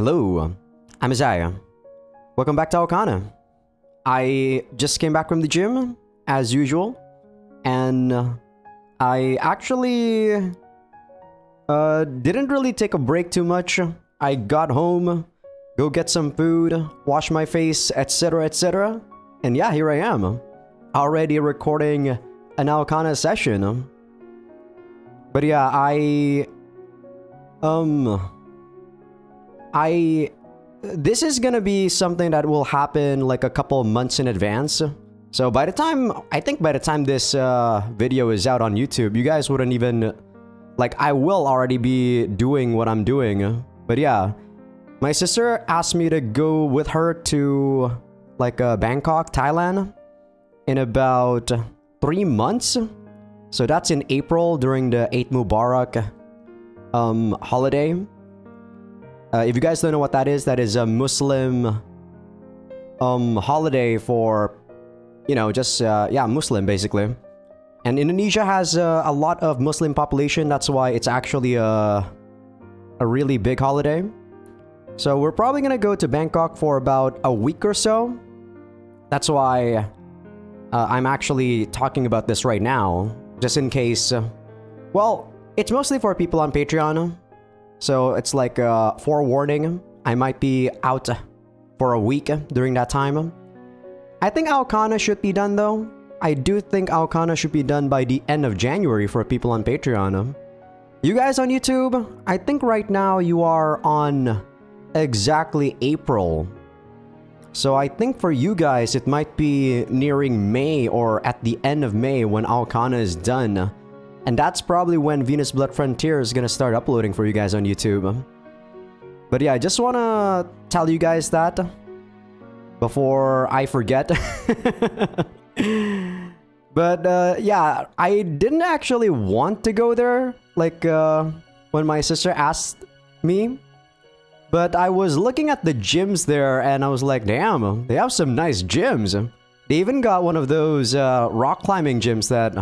Hello, I'm Azai. Welcome back to Aokana. I just came back from the gym, as usual, and I actually didn't really take a break too much. I got home, go get some food, wash my face, etc, etc. And yeah, here I am, already recording an Aokana session. But yeah, this is gonna be something that will happen like a couple months in advance. So by the time, I think by the time this video is out on YouTube, you guys wouldn't even, like, I will already be doing what I'm doing. But yeah, my sister asked me to go with her to like Bangkok, Thailand in about 3 months. So that's in April during the Eid Mubarak holiday. If you guys don't know what that is a Muslim holiday for, you know, just yeah, Muslim basically. And Indonesia has a lot of Muslim population. That's why it's actually a really big holiday. So we're probably gonna go to Bangkok for about a week or so. That's why I'm actually talking about this right now, just in case. Well, it's mostly for people on Patreon. So it's like forewarning, I might be out for a week during that time. I think Aokana should be done though. I do think Aokana should be done by the end of January for people on Patreon. You guys on YouTube, I think right now you are on exactly April. So I think for you guys it might be nearing May or at the end of May when Aokana is done. And that's probably when Venus Blood Frontier is gonna start uploading for you guys on YouTube. But yeah, I just wanna tell you guys that before I forget. But yeah, I didn't actually want to go there, like when my sister asked me. But I was looking at the gyms there and I was like, damn, they have some nice gyms. They even got one of those rock climbing gyms that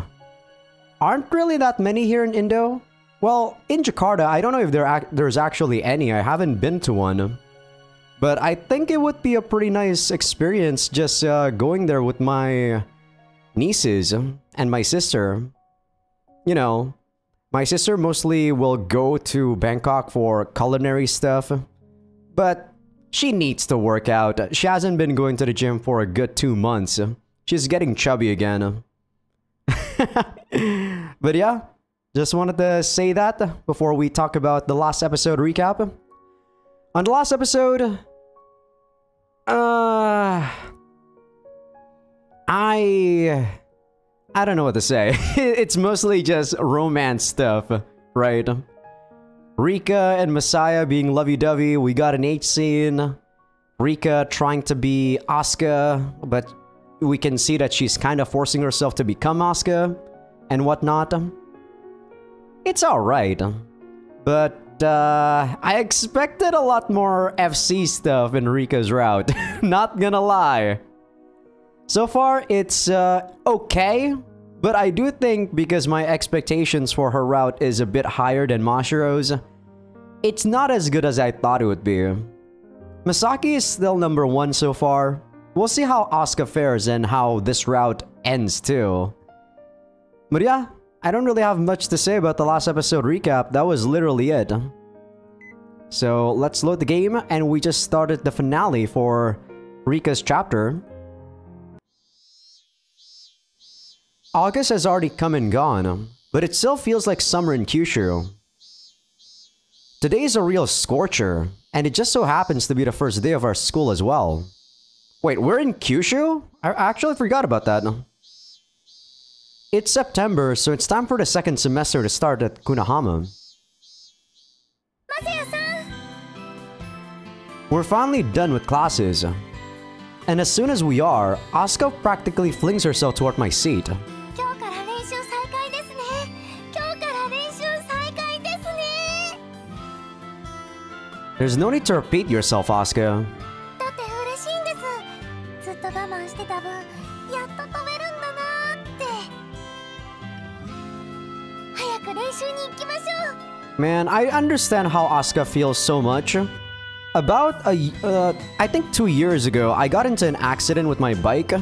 aren't really that many here in Indo. Well, in Jakarta, I don't know if there's actually any. I haven't been to one. But I think it would be a pretty nice experience just going there with my nieces and my sister. You know, my sister mostly will go to Bangkok for culinary stuff. But she needs to work out. She hasn't been going to the gym for a good 2 months. She's getting chubby again. But yeah, just wanted to say that before we talk about the last episode recap. On the last episode, I don't know what to say. It's mostly just romance stuff, right? Rika and Messiah being lovey-dovey. We got an H scene. Rika trying to be Asuka, but we can see that she's kind of forcing herself to become Asuka and whatnot. It's alright, but I expected a lot more FC stuff in Rika's route. Not gonna lie. So far, it's okay, but I do think because my expectations for her route is a bit higher than Mashiro's, it's not as good as I thought it would be. Misaki is still number 1 so far. We'll see how Asuka fares and how this route ends too. But yeah, I don't really have much to say about the last episode recap. That was literally it. So let's load the game, and we just started the finale for Rika's chapter. August has already come and gone, but it still feels like summer in Kyushu. Today is a real scorcher, and it just so happens to be the first day of our school as well. Wait, we're in Kyushu? I actually forgot about that. It's September, so it's time for the second semester to start at Kunahama. We're finally done with classes. And as soon as we are, Asuka practically flings herself toward my seat. There's no need to repeat yourself, Asuka. Man, I understand how Asuka feels so much. About I think 2 years ago, I got into an accident with my bike,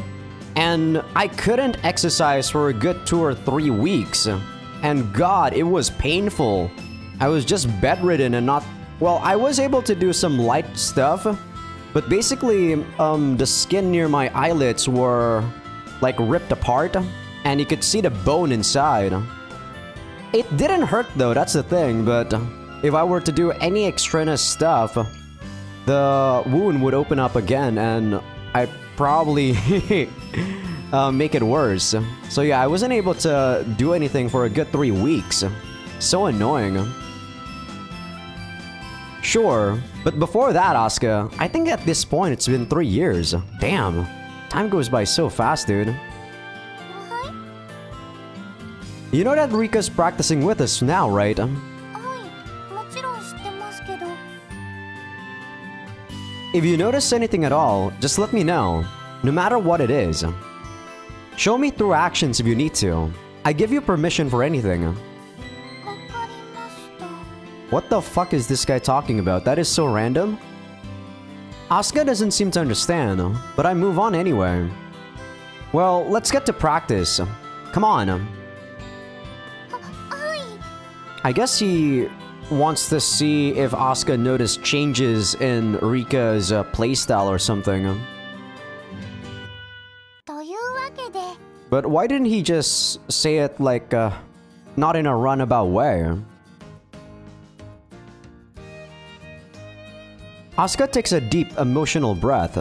and I couldn't exercise for a good 2 or 3 weeks. And God, it was painful. I was just bedridden and not... Well, I was able to do some light stuff, but basically, the skin near my eyelids were, like, ripped apart, and you could see the bone inside. It didn't hurt though, that's the thing, but if I were to do any extraneous stuff, the wound would open up again, and I'd probably make it worse. So yeah, I wasn't able to do anything for a good 3 weeks. So annoying. Sure, but before that, Asuka, I think at this point it's been 3 years. Damn, time goes by so fast, dude. You know that Rika's practicing with us now, right? If you notice anything at all, just let me know, no matter what it is. Show me through actions if you need to. I give you permission for anything. What the fuck is this guy talking about? That is so random. Asuka doesn't seem to understand, but I move on anyway. Well, let's get to practice. Come on. I guess he wants to see if Asuka noticed changes in Rika's playstyle or something. But why didn't he just say it like, not in a runabout way? Asuka takes a deep, emotional breath.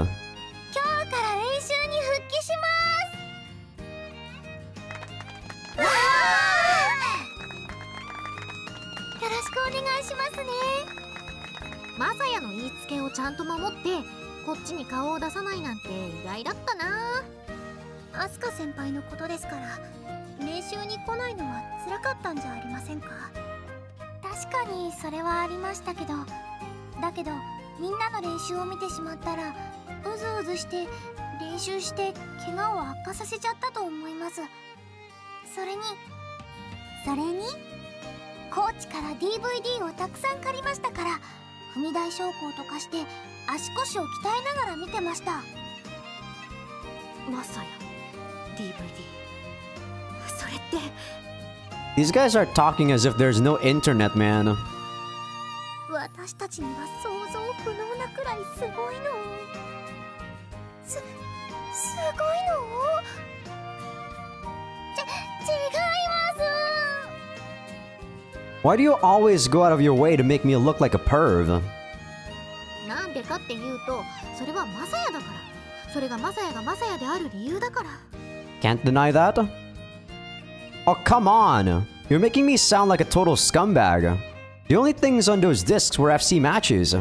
These guys are talking as if there's no internet, man. Why do you always go out of your way to make me look like a perv? Can't deny that? Oh, come on! You're making me sound like a total scumbag. The only things on those discs were FC matches.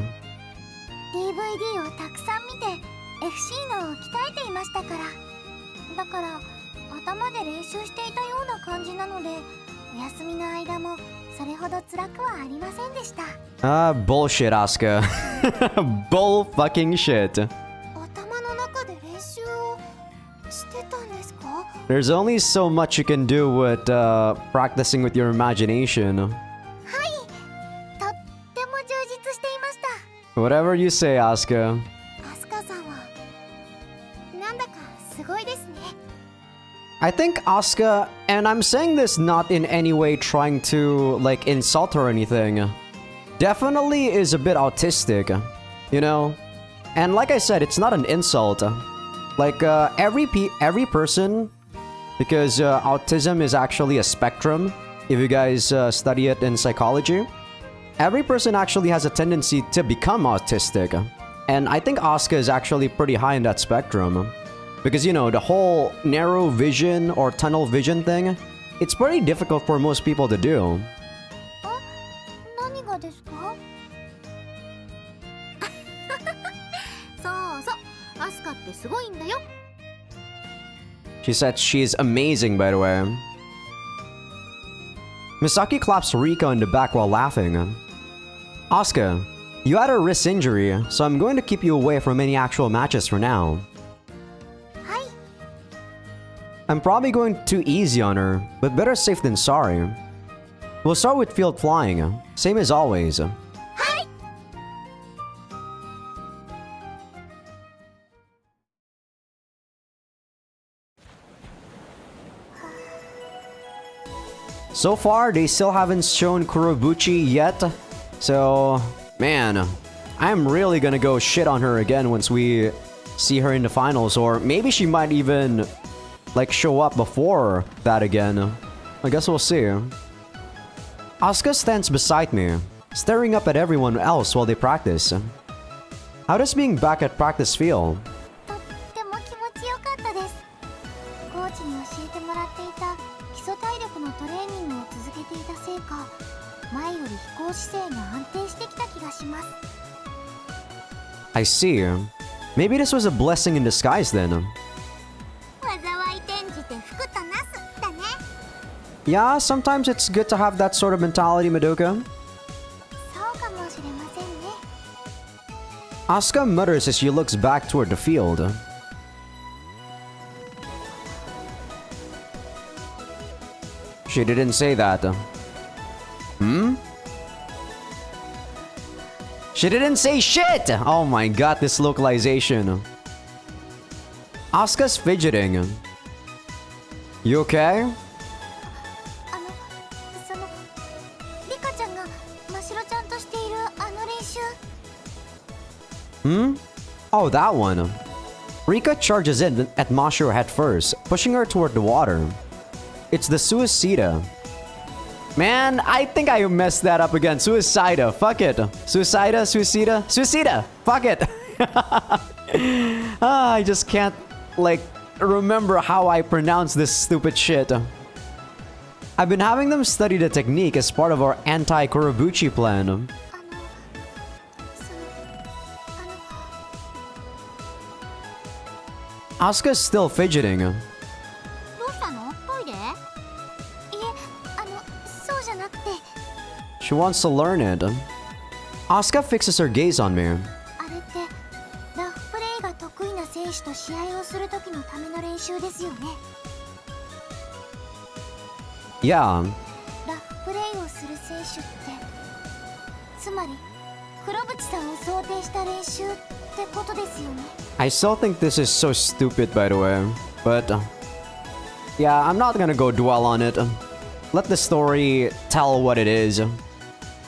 Bullshit, Asuka. Bull fucking shit. There's only so much you can do with practicing with your imagination. Whatever you say, Asuka. I think Asuka, and I'm saying this not in any way trying to, like, insult her or anything, definitely is a bit autistic, you know? And like I said, it's not an insult. Like, every person, because autism is actually a spectrum, if you guys study it in psychology, every person actually has a tendency to become autistic. And I think Asuka is actually pretty high in that spectrum. Because, you know, the whole narrow vision or tunnel vision thing, it's pretty difficult for most people to do. She said she's amazing, by the way. Misaki claps Rika on the back while laughing. Asuka, you had a wrist injury, so I'm going to keep you away from any actual matches for now. I'm probably going too easy on her, but better safe than sorry. We'll start with field flying, same as always. So far, they still haven't shown Kurobuchi yet. So, man, I'm really gonna go shit on her again once we see her in the finals. Or maybe she might even, like, show up before that again. I guess we'll see. Asuka stands beside me, staring up at everyone else while they practice. How does being back at practice feel? I see. Maybe this was a blessing in disguise then. Yeah, sometimes it's good to have that sort of mentality, Madoka. Asuka mutters as she looks back toward the field. She didn't say that. Hmm? She didn't say shit! Oh my god, this localization. Asuka's fidgeting. You okay? Hmm? Oh, that one. Rika charges in at Mashiro head first, pushing her toward the water. It's the Suicida. Man, I think I messed that up again. Suicida. Fuck it. Suicida. Fuck it. I just can't, like, remember how I pronounce this stupid shit. I've been having them study the technique as part of our anti-Kurobuchi plan. Asuka's still fidgeting. She wants to learn it. Asuka fixes her gaze on me. Yeah. I still think this is so stupid, by the way. But yeah, I'm not gonna go dwell on it. Let the story tell what it is.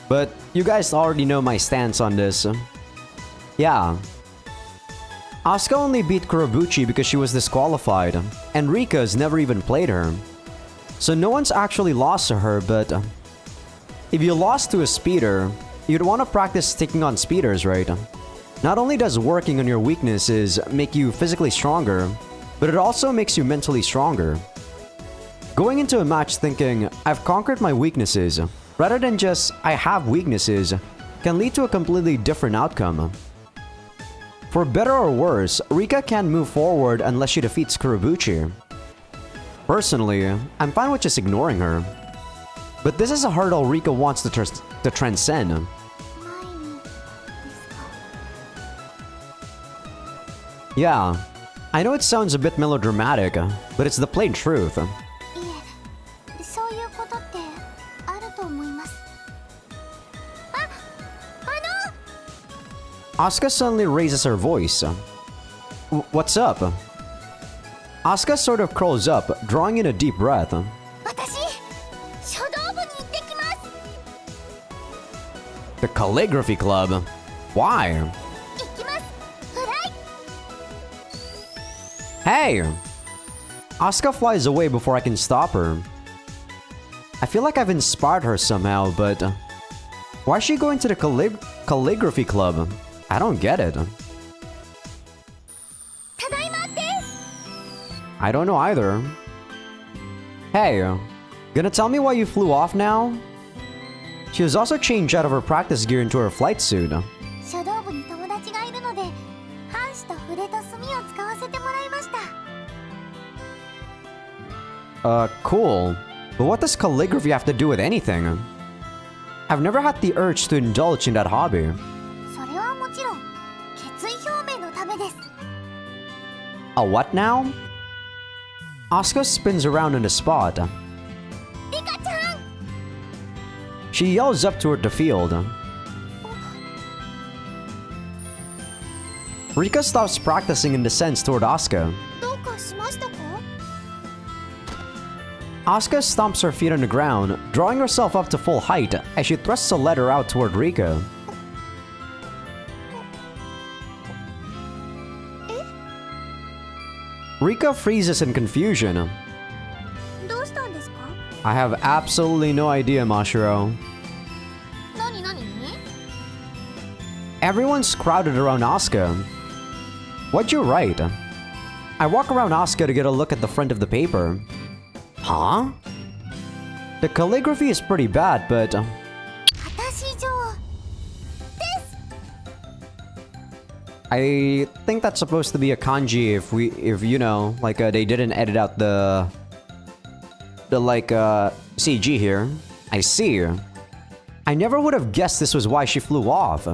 But you guys already know my stance on this. Yeah. Asuka only beat Kurobuchi because she was disqualified, and Rika's never even played her. So no one's actually lost to her, but if you lost to a speeder, you'd want to practice taking on speeders, right? Not only does working on your weaknesses make you physically stronger, but it also makes you mentally stronger. Going into a match thinking, I've conquered my weaknesses, rather than just, I have weaknesses, can lead to a completely different outcome. For better or worse, Rika can't move forward unless she defeats Kurobuchi. Personally, I'm fine with just ignoring her. But this is a hurdle Rika wants to transcend. Yeah, I know it sounds a bit melodramatic, but it's the plain truth. Asuka suddenly raises her voice. What's up? Asuka sort of curls up, drawing in a deep breath. The calligraphy club? Why? Hey! Asuka flies away before I can stop her. I feel like I've inspired her somehow, but why is she going to the calligraphy club? I don't get it. I don't know either. Hey, gonna tell me why you flew off now? She was also changed out of her practice gear into her flight suit. Cool. But what does calligraphy have to do with anything? I've never had the urge to indulge in that hobby. A what now? Asuka spins around on the spot. She yells up toward the field. Rika stops practicing and descends toward Asuka. Asuka stomps her feet on the ground, drawing herself up to full height as she thrusts a letter out toward Rika. Rika freezes in confusion. I have absolutely no idea, Mashiro. Everyone's crowded around Asuka. What'd you write? I walk around Asuka to get a look at the front of the paper. Huh? The calligraphy is pretty bad, but... I think that's supposed to be a kanji if you know, like they didn't edit out the CG here. I see. I never would have guessed this was why she flew off.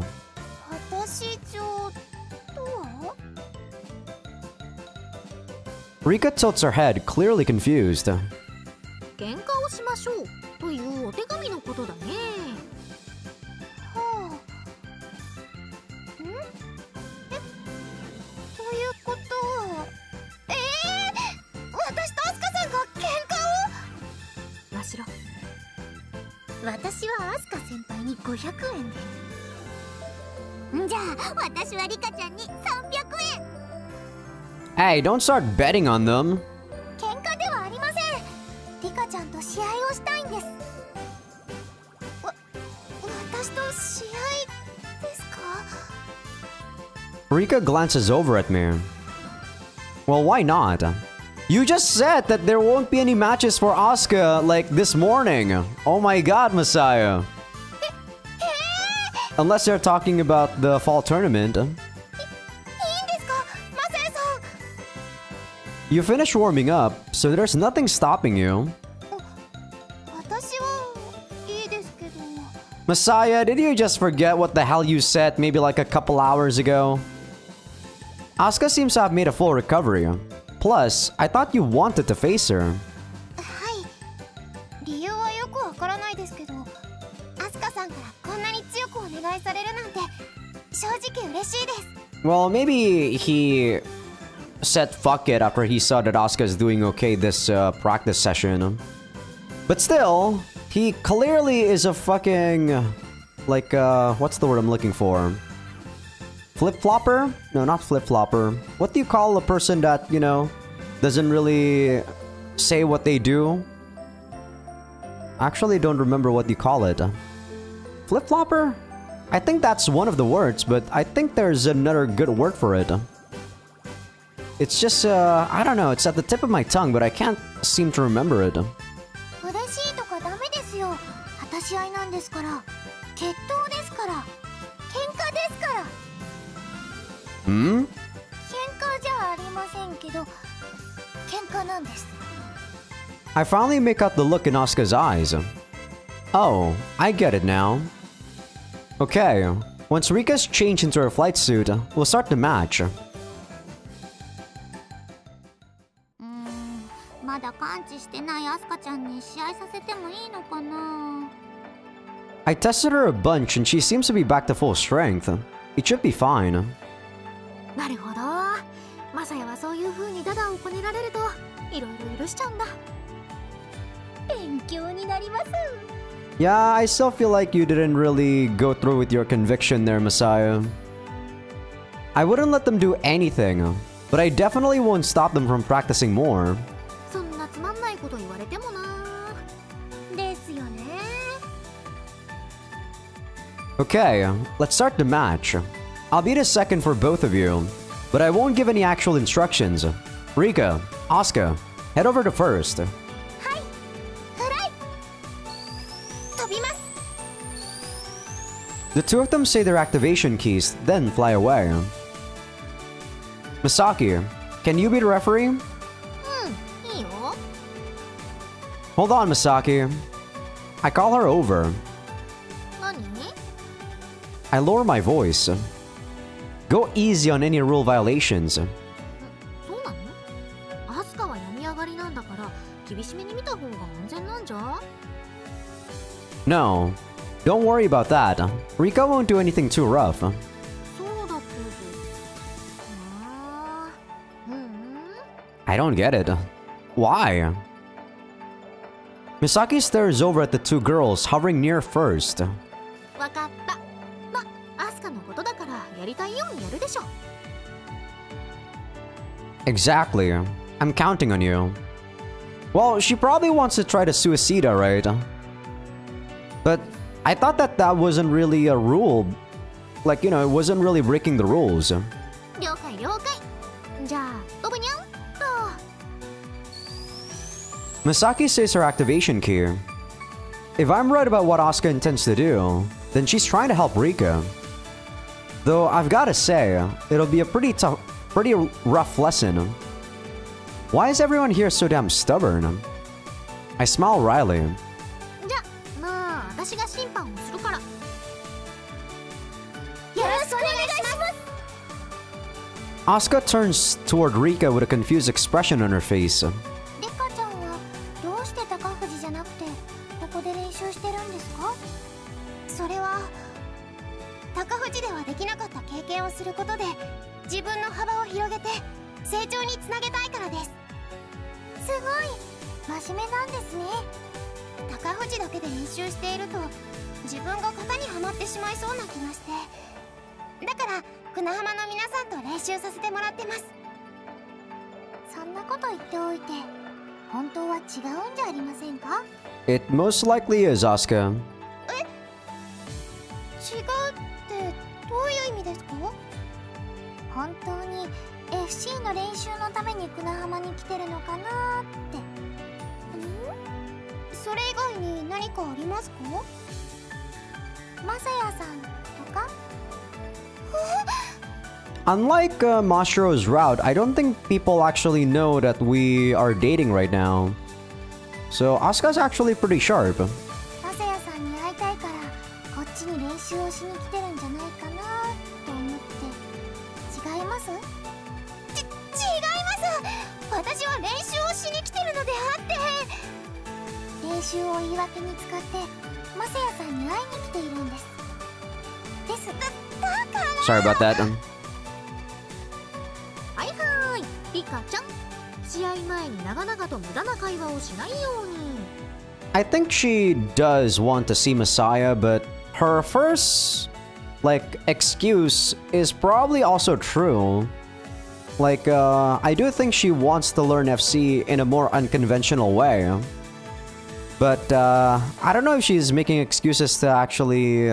Rika tilts her head, clearly confused. Hey, don't start betting on them. Rika glances over at me. Well, why not? You just said that there won't be any matches for Asuka, like, this morning. Oh my god, Messiah. Unless they're talking about the fall tournament. You finished warming up, so there's nothing stopping you. Messiah, did you just forget what the hell you said maybe like a couple hours ago? Asuka seems to have made a full recovery. Plus, I thought you wanted to face her. Well, maybe he said fuck it after he saw that Asuka's doing okay this practice session. But still, he clearly is a fucking... like, what's the word I'm looking for? Flip-flopper? No, not flip-flopper. What do you call a person that, you know, doesn't really say what they do? I actually don't remember what you call it. Flip-flopper? I think that's one of the words, but I think there's another good word for it. It's just, I don't know, it's at the tip of my tongue, but I can't seem to remember it. Hmm? I finally make out the look in Asuka's eyes. Oh, I get it now. Okay, once Rika's changed into her flight suit, we'll start the match. I tested her a bunch and she seems to be back to full strength. It should be fine. Yeah, I still feel like you didn't really go through with your conviction there, Messiah. I wouldn't let them do anything, but I definitely won't stop them from practicing more. Okay, let's start the match. I'll be the second for both of you, but I won't give any actual instructions. Rika, Asuka, head over to first. The two of them say their activation keys, then fly away. Misaki, can you be the referee? Hold on, Misaki. I call her over. I lower my voice. Go easy on any rule violations. No, don't worry about that. Rika won't do anything too rough. I don't get it. Why? Misaki stares over at the two girls hovering near first. わかった。ま、アスカのことだからやりたいようにやるでしょ。Exactly. I'm counting on you. Well, she probably wants to try to suicida, right? But I thought that that wasn't really a rule. Like, you know, it wasn't really breaking the rules. 了解了解。じゃあ、飛ぶにゃんと。Misaki says her activation key. If I'm right about what Asuka intends to do, then she's trying to help Rika. Though I've gotta say, it'll be a pretty rough lesson. Why is everyone here so damn stubborn? I smile wryly. じゃ、まあ、私が審判をするから。よろしくお願いします。Asuka turns toward Rika with a confused expression on her face. リカちゃんはどうして高藤じゃなくてここで練習してるんですか？それは高藤ではできなかった経験をすることで自分の幅を広げて成長につなげたいからです。すごい真面目なんですね。高藤だけで練習していると自分が型にはまってしまいそうな気がして、だから船浜の皆さんと練習させてもらってます。そんなこと言っておいて本当は違うんじゃありませんか？ It most likely is, Asuka. え？違うってどういう意味ですか？本当に FC の練習のために船浜に来てるのかなーって。それ以外に何かありますか？マサヤさんとかUnlike Mashiro's route, I don't think people actually know that we are dating right now. So Asuka's actually pretty sharp. マサヤさんに会いたいからこっちに練習をしに来てるんじゃないかなと思って。違います？違います。私は練習をしに来てるのであって、練習を言い訳に使ってマサヤさんに会いに来ているんです。だから。 Sorry about that. はいはい、リカちゃん。試合前に長々と無駄な会話をしないように。I think she does want to see Messiah, but her first, like, excuse is probably also true. Like, I do think she wants to learn FC in a more unconventional way. But, I don't know if she's making excuses to actually,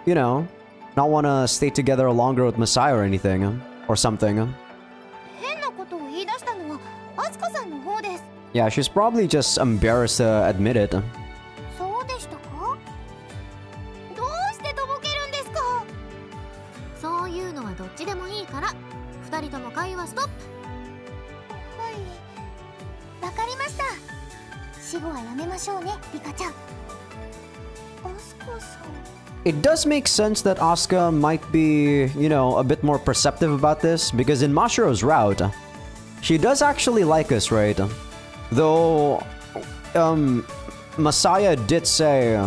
you know, not want to stay together longer with Messiah or anything. Or something. Yeah, she's probably just embarrassed to admit it. そうでしたか？どうしてとぼけるんですか？そういうのはどっちでもいいから、二人とも会話ストップ。はい、わかりました。死後はやめましょうね、リカちゃん。アスカさん。It does make sense that Asuka might be, you know, a bit more perceptive about this, because in Mashiro's route, she does actually like us, right? Though, Messiah did say,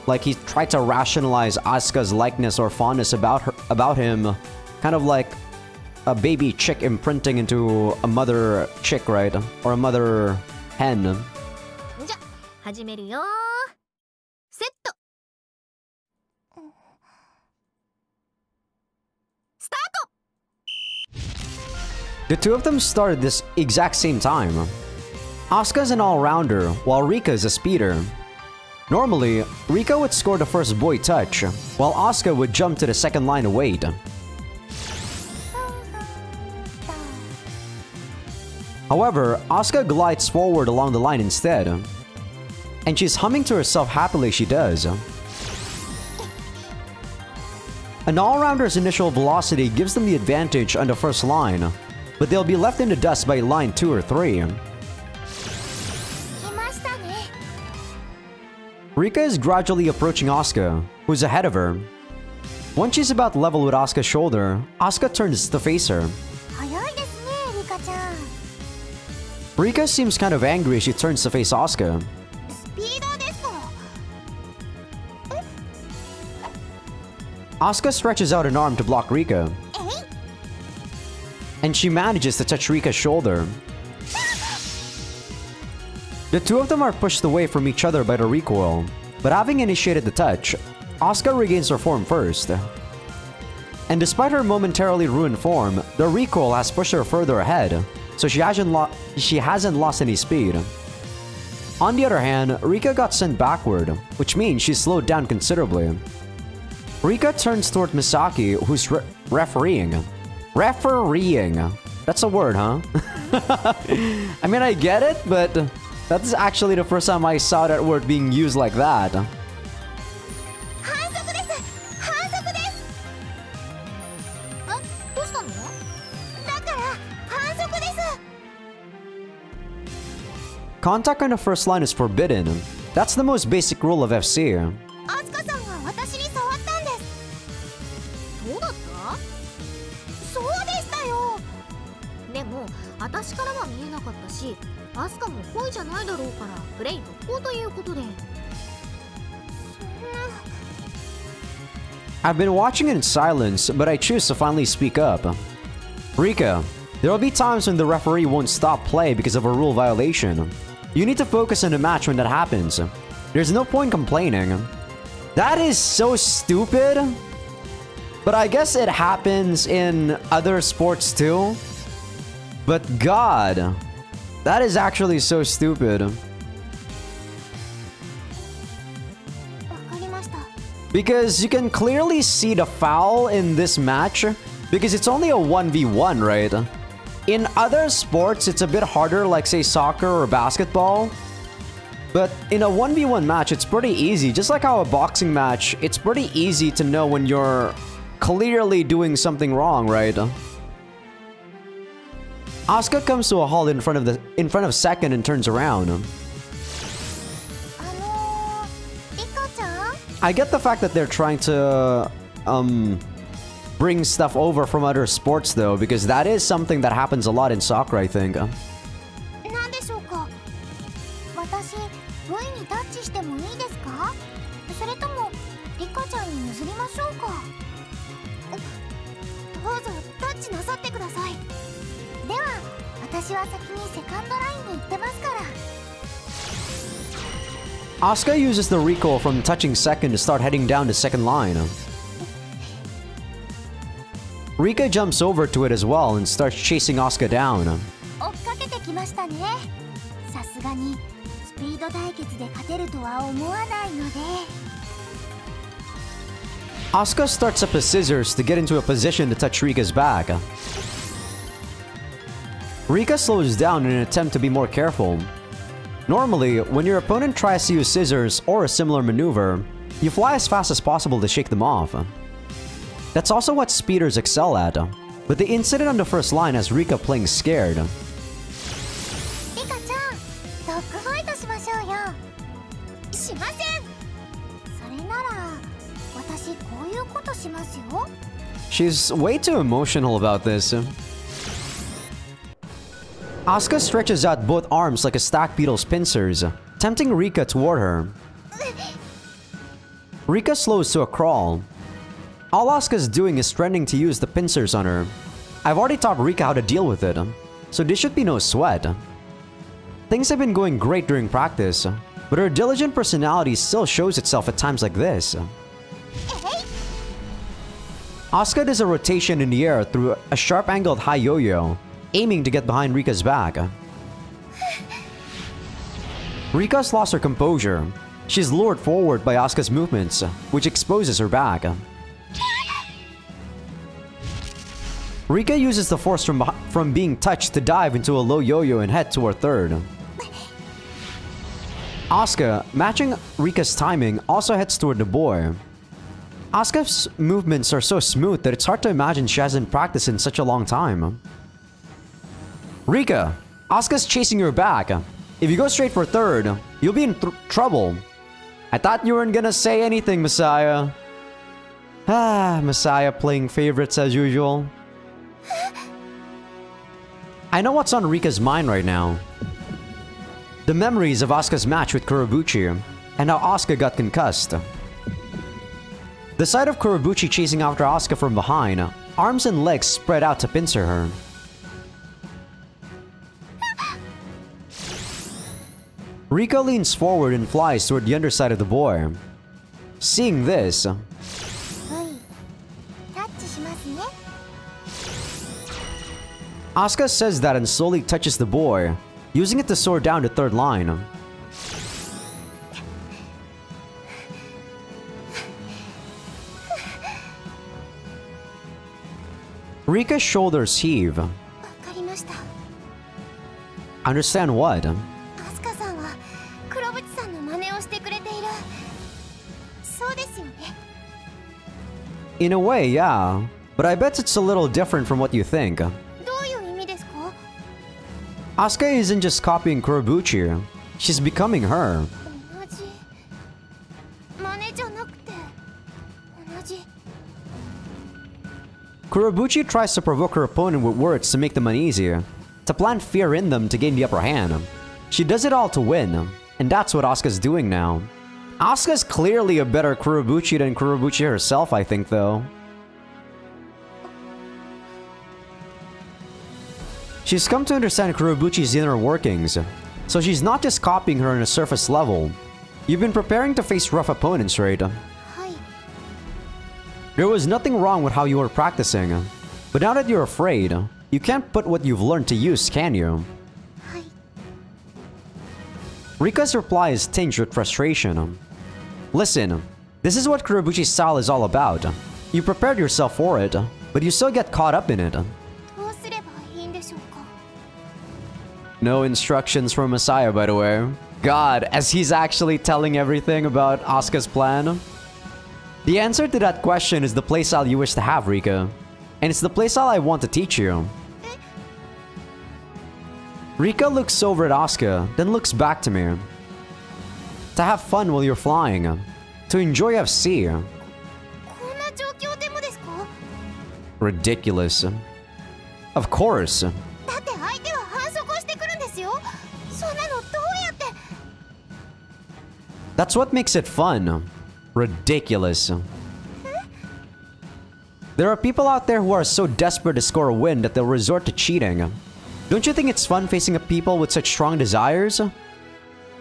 like, he tried to rationalize Asuka's likeness or fondness about him, kind of like a baby chick imprinting into a mother chick, right? Or a mother hen. じゃ、始めるよ。セット。The two of them started this exact same time. Asuka's an all-rounder, while Rika is a speeder. Normally, Rika would score the first boy touch, while Asuka would jump to the second line to wait. However, Asuka glides forward along the line instead. And she's humming to herself happily as she does. An all-rounder's initial velocity gives them the advantage on the first line, but they'll be left in the dust by line 2 or 3. Rika is gradually approaching Asuka, who's ahead of her. Once she's about level with Asuka's shoulder, Asuka turns to face her. Rika seems kind of angry as she turns to face Asuka. Asuka stretches out an arm to block Rika. And she manages to touch Rika's shoulder. The two of them are pushed away from each other by the recoil, but having initiated the touch, Asuka regains her form first. And despite her momentarily ruined form, the recoil has pushed her further ahead, so she hasn't lost any speed. On the other hand, Rika got sent backward, which means she's slowed down considerably. Rika turns toward Misaki, who's refereeing. Refereeing. That's a word, huh? I mean, I get it, but that's actually the first time I saw that word being used like that. Contact on the first line is forbidden. That's the most basic rule of FC. I've been watching it in silence, but I choose to finally speak up. Rika, there will be times when the referee won't stop play because of a rule violation. You need to focus on the match when that happens. There's no point complaining. That is so stupid. But I guess it happens in other sports too. But God, that is actually so stupid. Because you can clearly see the foul in this match because it's only a 1v1, right? In other sports, it's a bit harder, like say soccer or basketball. But in a 1v1 match, it's pretty easy. Just like how a boxing match, it's pretty easy to know when you're clearly doing something wrong, right? Asuka comes to a halt in front of second and turns around. I get the fact that they're trying to bring stuff over from other sports though, because that is something that happens a lot in soccer, I think. Asuka uses the recoil from touching second to start heading down the second line. Rika jumps over to it as well and starts chasing Asuka down. Asuka starts up a scissors to get into a position to touch Rika's back. Rika slows down in an attempt to be more careful. Normally, when your opponent tries to use scissors or a similar maneuver, you fly as fast as possible to shake them off. That's also what speeders excel at, but the incident on the first line has Rika playing scared. She's way too emotional about this. Asuka stretches out both arms like a stacked beetle's pincers, tempting Rika toward her. Rika slows to a crawl. All Asuka's doing is threatening to use the pincers on her. I've already taught Rika how to deal with it, so this should be no sweat. Things have been going great during practice, but her diligent personality still shows itself at times like this. Asuka does a rotation in the air through a sharp-angled high yo-yo, aiming to get behind Rika's back. Rika's lost her composure. She's lured forward by Asuka's movements, which exposes her back. Rika uses the force from being touched to dive into a low yo-yo and head toward third. Asuka, matching Rika's timing, also heads toward the boy. Asuka's movements are so smooth that it's hard to imagine she hasn't practiced in such a long time. Rika, Asuka's chasing your back. If you go straight for third, you'll be in trouble. I thought you weren't gonna say anything, Messiah. Messiah playing favorites as usual. I know what's on Rika's mind right now. The memories of Asuka's match with Kurobuchi, and how Asuka got concussed. The sight of Kurobuchi chasing after Asuka from behind, arms and legs spread out to pincer her. Rika leans forward and flies toward the underside of the boy. Seeing this, はいタッチしますね Asuka says that and slowly touches the boy, using it to soar down the third line. Rika's shoulders heave. わかりました Understand what? アスカさんは黒渕さんの真似をしてくれているそうですよね In a way, yeah. But I bet it's a little different from what you think. どういう意味ですか Asuka isn't just copying Kurobuchi. She's becoming her. 同じ真似じゃなくて同じ Kurobuchi tries to provoke her opponent with words to make them uneasy, to plant fear in them to gain the upper hand. She does it all to win, and that's what Asuka's doing now. Asuka's clearly a better Kurobuchi than Kurobuchi herself, I think, though. She's come to understand Kurobuchi's inner workings, so she's not just copying her on a surface level. You've been preparing to face rough opponents, right? はい There was nothing wrong with how you were practicing, but now that you're afraid, you can't put what you've learned to use, can you? はい Rika's reply is tinged with frustration. Listen, this is what Kurobuchi's style is all about. You prepared yourself for it, but you still get caught up in it. どうすればいいんでしょうか No instructions from Messiah, by the way. God, as he's actually telling everything about Asuka's plan. The answer to that question is the playstyle you wish to have, Rika. And it's the playstyle I want to teach you. Rika looks over at Asuka, then looks back to me. To have fun while you're flying. To enjoy FC. こんな状況でもですか Ridiculous. Of course. だって相手は反則をしてくるんですよそんなのどうやって That's what makes it fun. Ridiculous. There are people out there who are so desperate to score a win that they'll resort to cheating. Don't you think it's fun facing up people with such strong desires?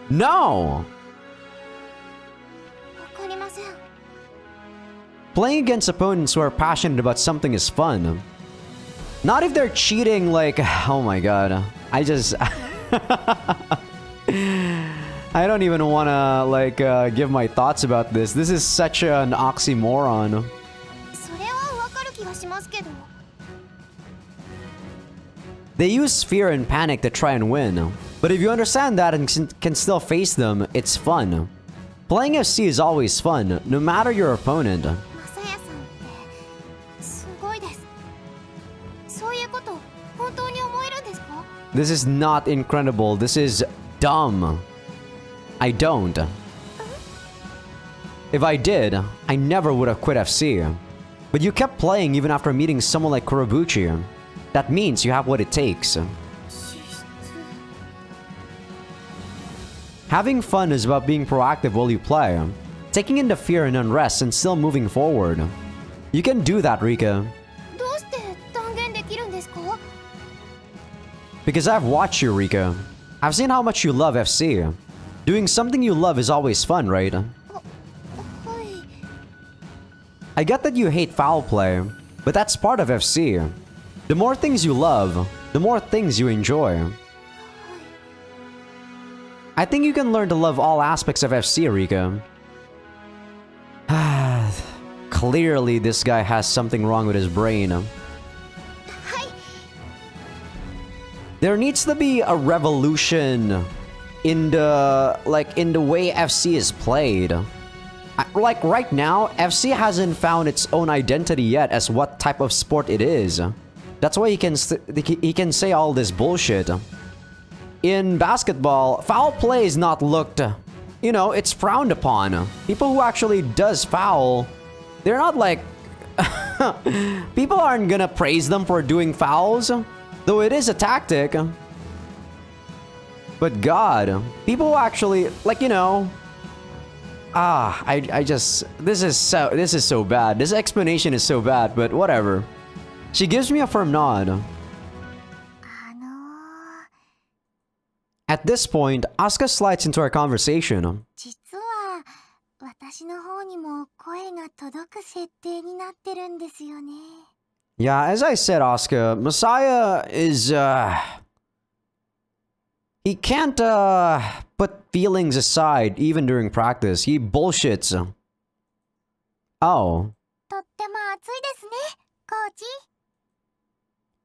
No! わかりません Playing against opponents who are passionate about something is fun. Not if they're cheating like... Oh my god. I just... I don't even want to, like, give my thoughts about this. This is such an oxymoron. それはわかる気がしますけど They use fear and panic to try and win. But if you understand that and can still face them, it's fun. Playing FC is always fun, no matter your opponent. マサヤさんってすごいですそういうこと本当に思えるんですか This is not incredible. This is dumb. I don't. If I did, I never would have quit FC. But you kept playing even after meeting someone like Kurobuchi. That means you have what it takes. 資質 Having fun is about being proactive while you play, taking in the fear and unrest and still moving forward. You can do that, Rika. どうして断言できるんですか Because I've watched you, Rika. I've seen how much you love FC. Doing something you love is always fun, right? はい I get that you hate foul play, but that's part of FC. The more things you love, the more things you enjoy. I think you can learn to love all aspects of FC, Rika. Clearly, this guy has something wrong with his brain. はい There needs to be a revolution in the way FC is played. Like right now, FC hasn't found its own identity yet as what type of sport it is. That's why he can say all this bullshit. In basketball, foul play is not looked, you know, it's frowned upon. People who actually does foul, they're not like people aren't gonna praise them for doing fouls, though it is a tactic. But God, people who actually, like, you know, I just, this is so bad. This explanation is so bad, but whatever. She gives me a firm nod. あの At this point, Asuka slides into our conversation. 実は私の方にも声が届く設定になってるんですよね。 Yeah, as I said, Asuka, Messiah is, he can't, put feelings aside even during practice. He bullshits. Oh. とっても熱いですね、コーチ。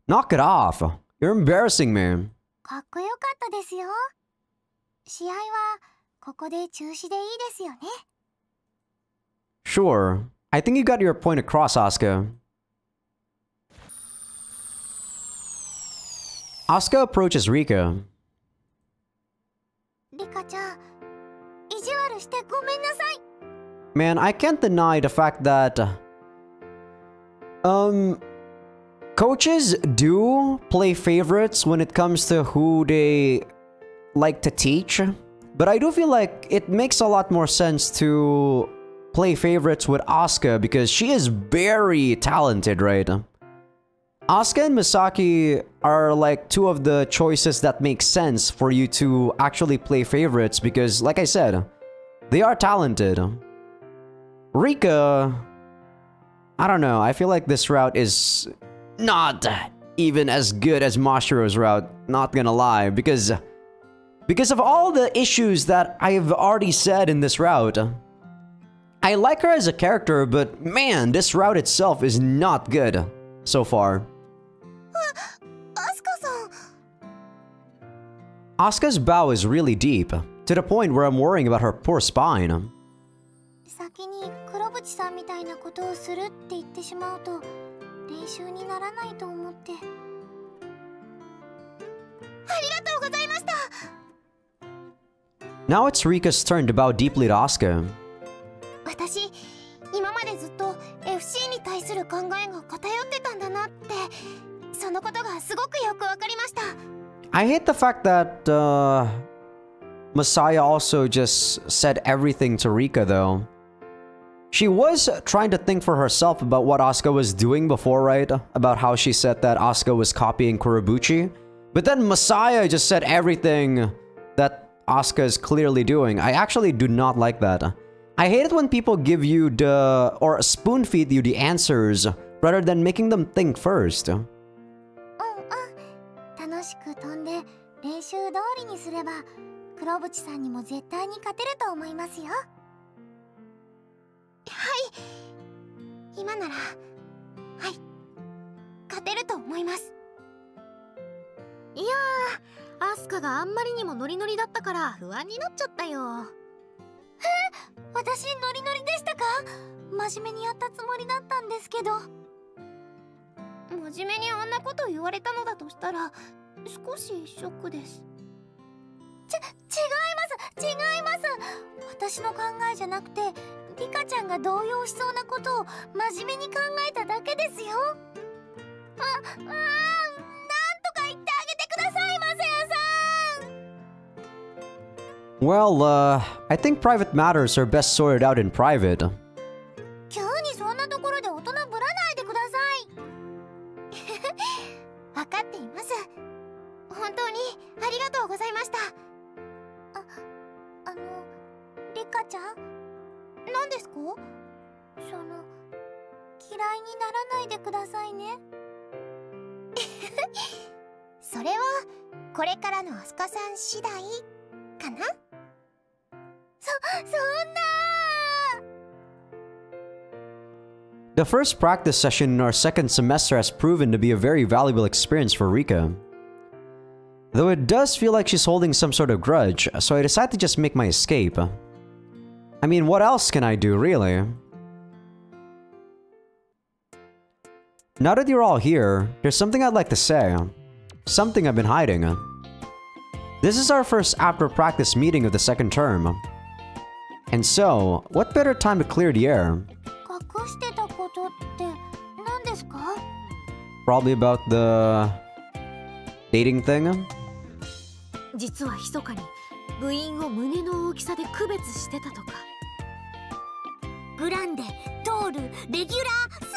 Knock it off. You're embarrassing me. かっこよかったですよ。試合はここで中止でいいですよね。 Sure. I think you got your point across, Asuka. Asuka approaches Rika. リカちゃん、意地悪してごめんなさい。 Man, I can't deny the fact that, coaches do play favorites when it comes to who they like to teach, but I do feel like it makes a lot more sense to play favorites with Asuka because she is very talented, right? Asuka and Misaki are like two of the choices that make sense for you to actually play favorites because, like I said, they are talented. Rika, I don't know, I feel like this route is not even as good as Mashiro's route, not gonna lie, because of all the issues that I've already said in this route. I like her as a character, but man, this route itself is not good so far. アスカさん。 Asuka's bow is really deep, to the point where I'm worrying about her poor spine. 先に黒渕さんみたいなことをするって言ってしまうと練習にならないと思って。ありがとうございました。 Now it's Rika's turn to bow deeply to Asuka. 私、今までずっと FC に対する考えが偏ってたんだなって、そのことがすごくよくわかりました。 I hate the fact that, Messiah also just said everything to Rika, though. She was trying to think for herself about what Asuka was doing before, right? About how she said that Asuka was copying Kurobuchi. But then Messiah just said everything that Asuka is clearly doing. I actually do not like that. I hate it when people give you or spoon feed you the answers rather than making them think first. 楽しく飛んで練習通りにすれば黒渕さんにも絶対に勝てると思いますよ。はい、今ならはい勝てると思います。いやー、アスカがあんまりにもノリノリだったから不安になっちゃったよ。私ノリノリでしたか？真面目にやったつもりだったんですけど。真面目にあんなこと言われたのだとしたら少しショックです。違います。私の考えじゃなくてリカちゃんが動揺しそうなことを真面目に考えただけですよ。なんとか言ってあげてください、マセヤさん。 Well, I think private matters are best sorted out in private. 急にそんなところで大人ぶらないでください。分かっています。本当にありがとうございました。リカちゃん、何ですか？嫌いにならないでくださいね。それはこれからのアスカさん次第かな？そんな。 The first practice session in our second semester has proven to be a very valuable experience for Rika. Though it does feel like she's holding some sort of grudge, so I decided to just make my escape. I mean, what else can I do, really? Now that you're all here, there's something I'd like to say. Something I've been hiding. This is our first after-practice meeting of the second term. And so, what better time to clear the air? 隠してたことって何ですか？ Probably about the dating thing? 実は密かに部員を胸の大きさで区別してたとか。グランデ、トール、レギュラー、ス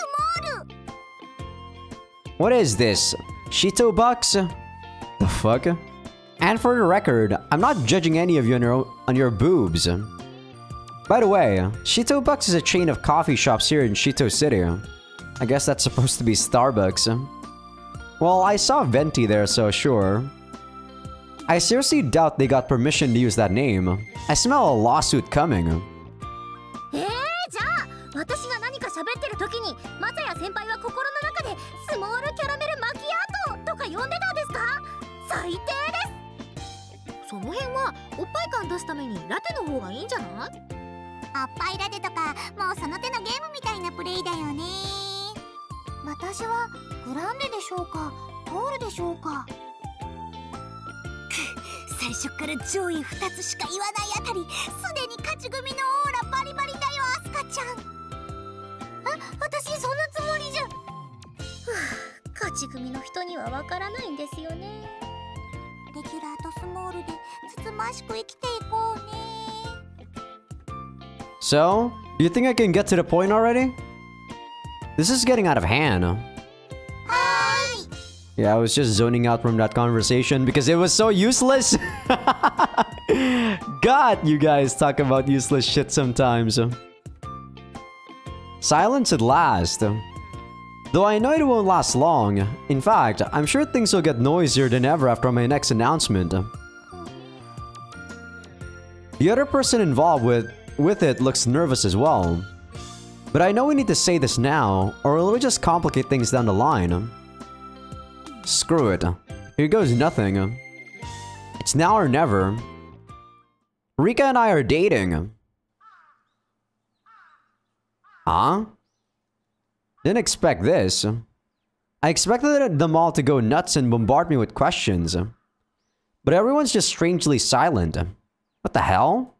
モール。 What is this? Shito box? The fuck? And for the record, I'm not judging any of you on your boobs. By the way, Shitobucks is a chain of coffee shops here in Shito City. I guess that's supposed to be Starbucks. Well, I saw Venti there, so sure. I seriously doubt they got permission to use that name. I smell a lawsuit coming. じゃあ私が何か喋ってる時にマサヤ先輩は心の中でスモールキャラメルマキアートとか呼んでたんですか？最低です。その辺はおっぱい感出すためにラテの方がいいんじゃない？おっぱいラテとかもうその手のゲームみたいなプレイだよね。私はグランデでしょうかトールでしょうか。最初から上位2つしか言わないあたりすでに勝ち組のオーラバリバリだよアスカちゃん。私そんなつもりじゃ。勝ち組の人にはわからないんですよね。レギュラーとスモールでつつましく生きていこうね。So, do you think I can get to the point already? This is getting out of hand. Yeah, I was just zoning out from that conversation because it was so useless. God, you guys talk about useless shit sometimes. Silence at last. Though I know it won't last long. In fact, I'm sure things will get noisier than ever after my next announcement. The other person involved with it looks nervous as well. But I know we need to say this now, or it'll just complicate things down the line. Screw it. Here goes nothing. It's now or never. Rika and I are dating. Huh? Didn't expect this. I expected them all to go nuts and bombard me with questions. But everyone's just strangely silent. What the hell?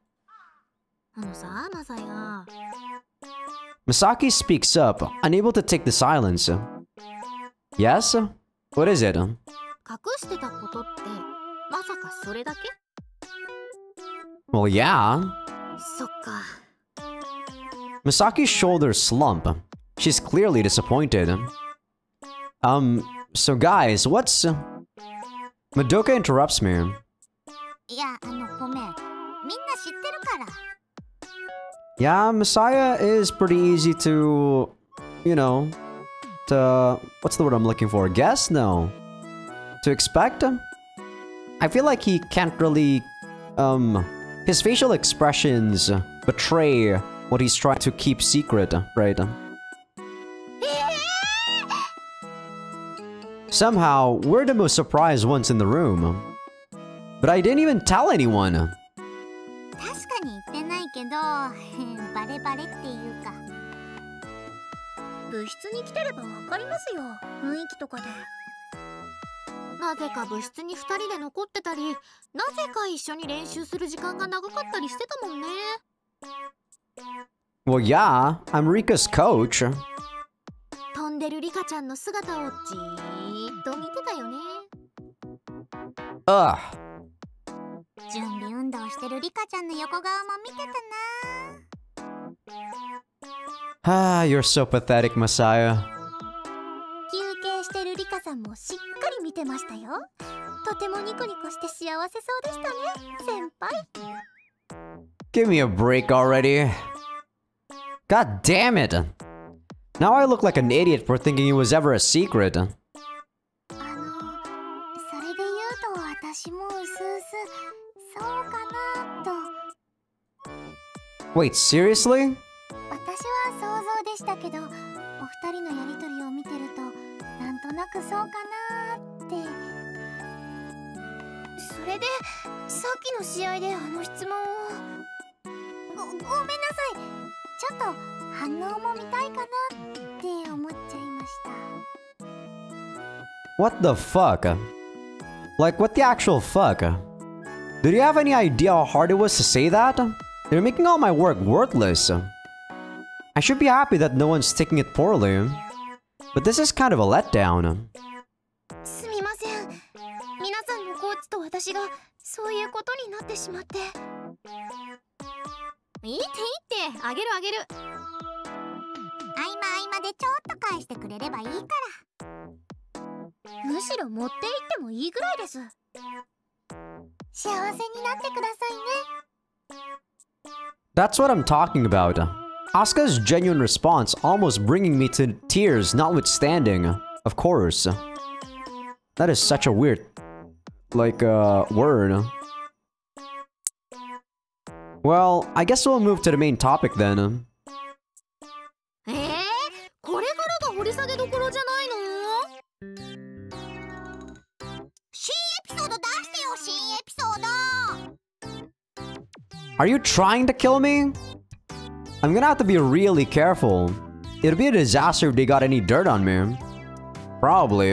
Misaki speaks up, unable to take the silence. Yes? What is it? Well, yeah. Misaki's shoulders slump. She's clearly disappointed. So guys, what's... Madoka interrupts me. Yeah, Messiah is pretty easy to... You know... To... What's the word I'm looking for? Guess? No. To expect? I feel like he can't really... His facial expressions betray what he's trying to keep secret, right? Somehow, we're the most surprised ones in the room. But I didn't even tell anyone. Well, yeah, I'm Rika's coach. Ugh. Ah, you're so pathetic, Messiah. Give me a break already. God damn it. Now I look like an idiot for thinking it was ever a secret. Wait, seriously? What the fuck? Like, what the actual fuck? Did you have any idea how hard it was to say that? You're making all my work worthless. I should be happy that no one's taking it poorly. But this is kind of a letdown. 幸せになってくださいね。 That's what I'm talking about. Asuka's genuine response almost bringing me to tears notwithstanding. Of course. That is such a weird, word. Well, I guess we'll move to the main topic then. これからが掘り下げどころじゃないの？ 新エピソード出してよ、新エピソード。 Are you trying to kill me? I'm gonna have to be really careful. It'd be a disaster if they got any dirt on me. Probably.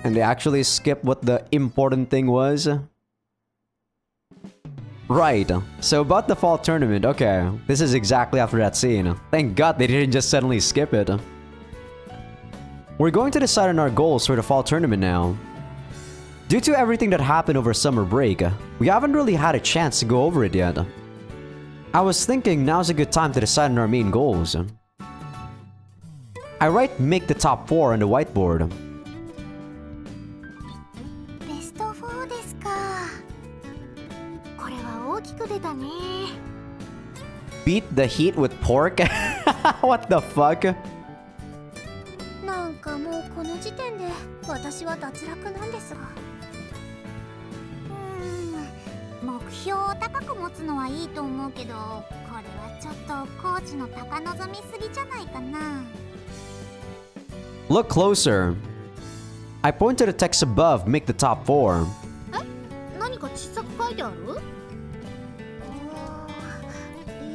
And they actually skipped what the important thing was. Right, so about the fall tournament, okay. This is exactly after that scene. Thank God they didn't just suddenly skip it. We're going to decide on our goals for the fall tournament now. Due to everything that happened over summer break, we haven't really had a chance to go over it yet. I was thinking now's a good time to decide on our main goals. I write make the top 4 on the whiteboard. ベスト4ですか。これは大きく出たね。 Beat the heat with pork? What the fuck? なんかもうこの時点で私は脱落なんですが。目標を高く持つのはいいと思うけど、これはちょっとコーチの高望みすぎじゃないかな。 Look closer. I point to the text above, make the top 4. 何か小さく書いてある？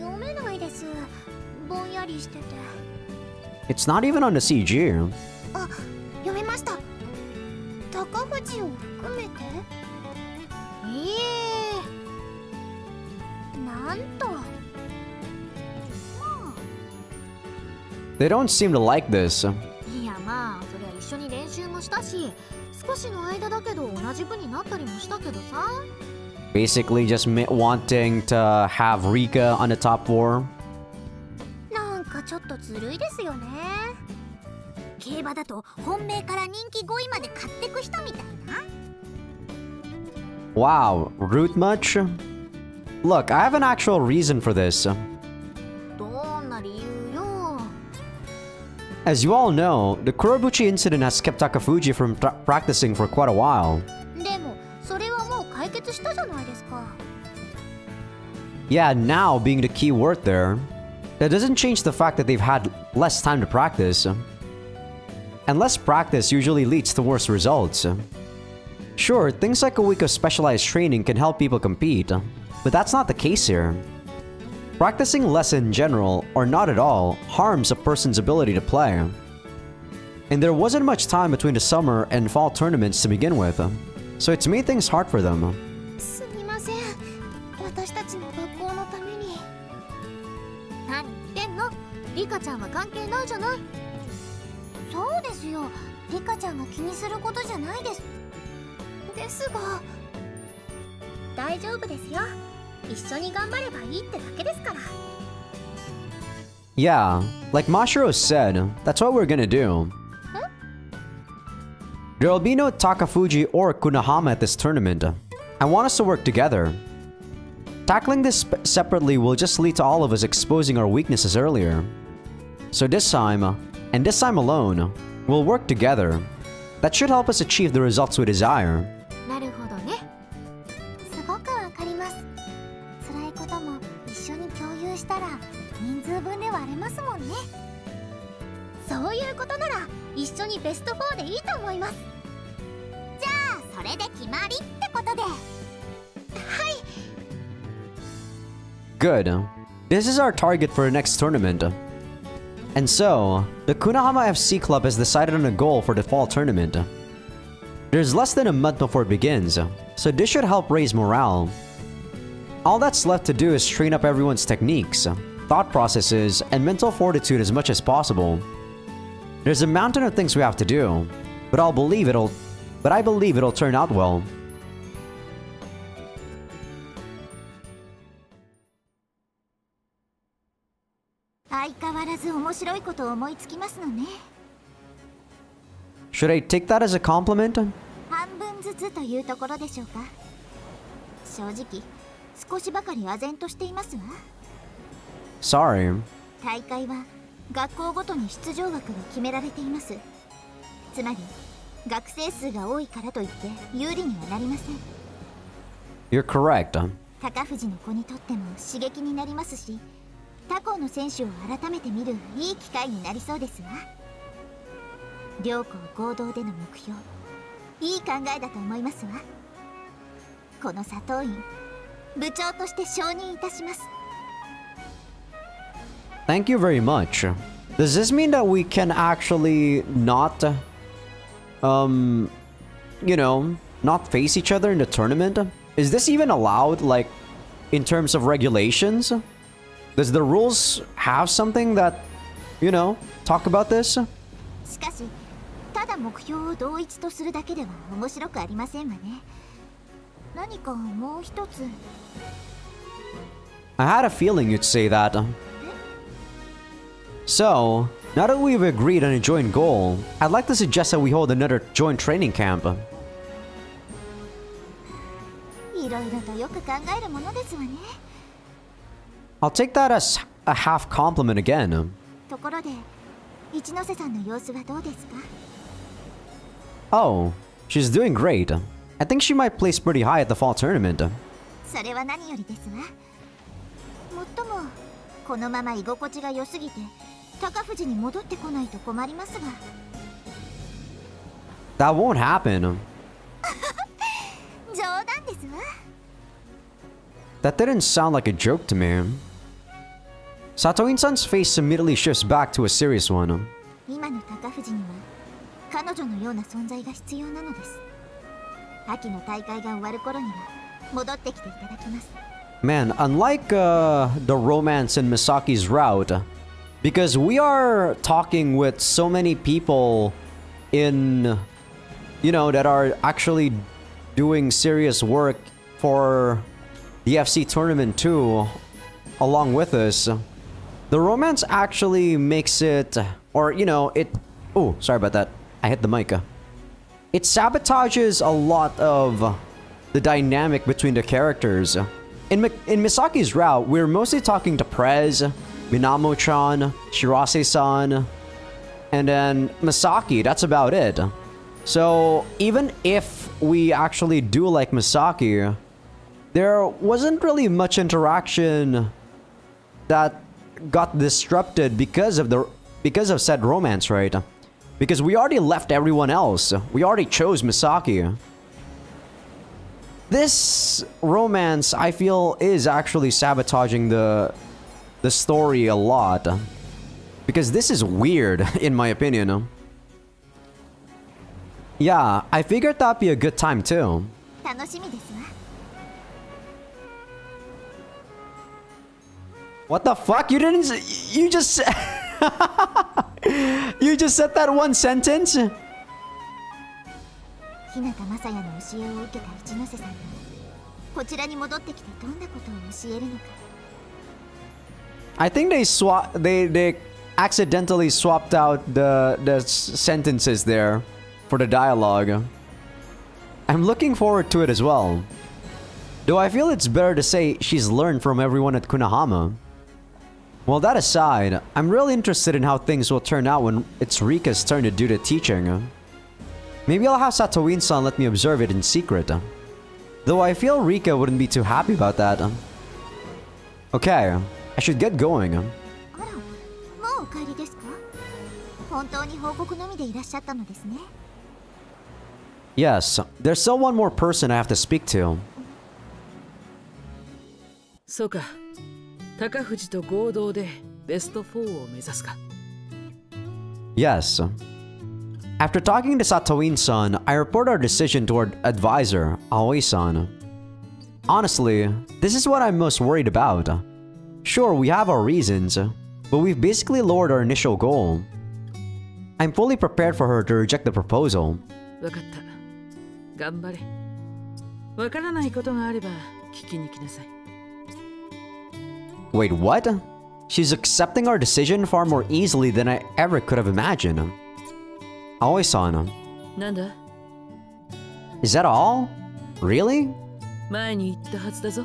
読めないです。ぼんやりしてて。 It's not even on the CG. あ、読めました。高藤を含めて。なんと。まあ。 They don't seem to like this. いやまあ、そりゃ一緒に練習もしたし、少しの間だけど同じ部になったりもしたけどさ。Basically just wanting to have Rika on the top 4. なんかちょっとずるいですよね。競馬だと本命から人気5位まで買ってく人みたいな。 Wow, root much? Look, I have an actual reason for this. どんな理由よ。 As you all know, the Kurobuchi incident has kept Takafuji from practicing for quite a while. でもそれはもう解決したじゃないですか。 Yeah, now being the key word there. That doesn't change the fact that they've had less time to practice. And less practice usually leads to worse results. Sure, things like a week of specialized training can help people compete, but that's not the case here. Practicing less in general, or not at all, harms a person's ability to play. And there wasn't much time between the summer and fall tournaments to begin with, so it's made things hard for them. すみません。私たちの学校のために。何言ってんの？リカちゃんは関係ないじゃない。そうですよ。リカちゃんが気にすることじゃないです。ですが、大丈夫ですよ。一緒に頑張ればいいってだけですから。 Yeah, like Mashiro said, that's what we're gonna do. There'll be no Takafuji or Kunahama at this tournament. I want us to work together. Tackling this separately will just lead to all of us exposing our weaknesses earlier. So this time, and this time alone, we'll work together. That should help us achieve the results we desire. なるほどね。すごくわかります。辛いことも一緒に共有したら人数分で割れますもんね。そういうことなら一緒にベスト4でいいと思います。じゃあそれで決まりってことで。はい。 Good. This is our target for the next tournament. And so, the Kunahama FC Club has decided on a goal for the fall tournament. There's less than a month before it begins, so this should help raise morale. All that's left to do is train up everyone's techniques, thought processes, and mental fortitude as much as possible. There's a mountain of things we have to do, but I believe it'll turn out well. 相変わらず面白いことを思いつきますのね。 Should I take that as a compliment? 半分ずつというところでしょうか。正直少しばかり唖然としていますわ。 Sorry. 大会は学校ごとに出場枠が決められています。つまり学生数が多いからといって有利にはなりません。 You're correct. 高藤の子にとっても刺激になりますし、他校の選手を改めて見るいい機会になりそうですわ。両校合同での目標、いい考えだと思いますわ。この佐藤院部長として承認いたします。 Thank you very much. Does this mean that we can actually not, you know, not face each other in the tournament? Is this even allowed, like, in terms of regulations? Does the rules have something that, you know, talk about this? しかし、ただ目標を同一とするだけでは面白くありませんわね。何かもう一つ。 I had a feeling you'd say that. So, now that we've agreed on a joint goal, I'd like to suggest that we hold another joint training camp. いろいろとよく考えるものですわね。 I'll take that as a half compliment again. ところで、一ノ瀬さんの様子はどうですか？ Oh, she's doing great. I think she might place pretty high at the fall tournament. それは何よりですわ。もっとも、このまま居心地が良すぎて、高藤に戻ってこないと困りますが。 That won't happen. 冗談ですわ。 That didn't sound like a joke to me. Satoin-san's face immediately shifts back to a serious one. 今の高藤には彼女のような存在が必要なのです。秋の大会が終わる頃には戻ってきていただきます。 Man, unlike the romance in Misaki's route, because we are talking with so many people in, you know, that are actually doing serious work for the FC tournament too, along with us. The romance actually makes it, or, you know, it... Oh, sorry about that. I hit the mic. It sabotages a lot of the dynamic between the characters. In Misaki's route, we're mostly talking to Prez, Minamo-chan, Shirase-san, and then Misaki, that's about it. So, even if we actually do like Misaki, there wasn't really much interaction that got disrupted because of said romance, right? Because we already left everyone else. We already chose Misaki. This romance, I feel, is actually sabotaging the story a lot. Because this is weird, in my opinion. Yeah, I figured that'd be a good time too. 楽しみですわ。 What the fuck? You didn't... You just... You just said that one sentence? 日向雅也の教えを受けた一ノ瀬さんがこちらに戻ってきてどんなことを教えるのか。 I think they accidentally swapped out the sentences there for the dialogue. I'm looking forward to it as well. Though I feel it's better to say she's learned from everyone at Kunahama. Well, that aside, I'm really interested in how things will turn out when it's Rika's turn to do the teaching. Maybe I'll have Satoin-san let me observe it in secret. Though I feel Rika wouldn't be too happy about that. Okay, I should get going. あら、もうお帰りですか？本当に報告のみでいらっしゃったのですね。 Yes, there's still one more person I have to speak to. そうか。高藤と合同でベスト4を目指すか。 Yes. After talking to Satoin-san, I report our decision toward advisor, Aoi-san. Honestly, this is what I'm most worried about. Sure, we have our reasons, but we've basically lowered our initial goal. I'm fully prepared for her to reject the proposal. わかった。頑張れ。わからないことがあれば聞きに来なさい。 Wait, what? She's accepting our decision far more easily than I ever could have imagined. Aoi-san. なんだ？ Is that all? Really? 前に言ったはずだぞ。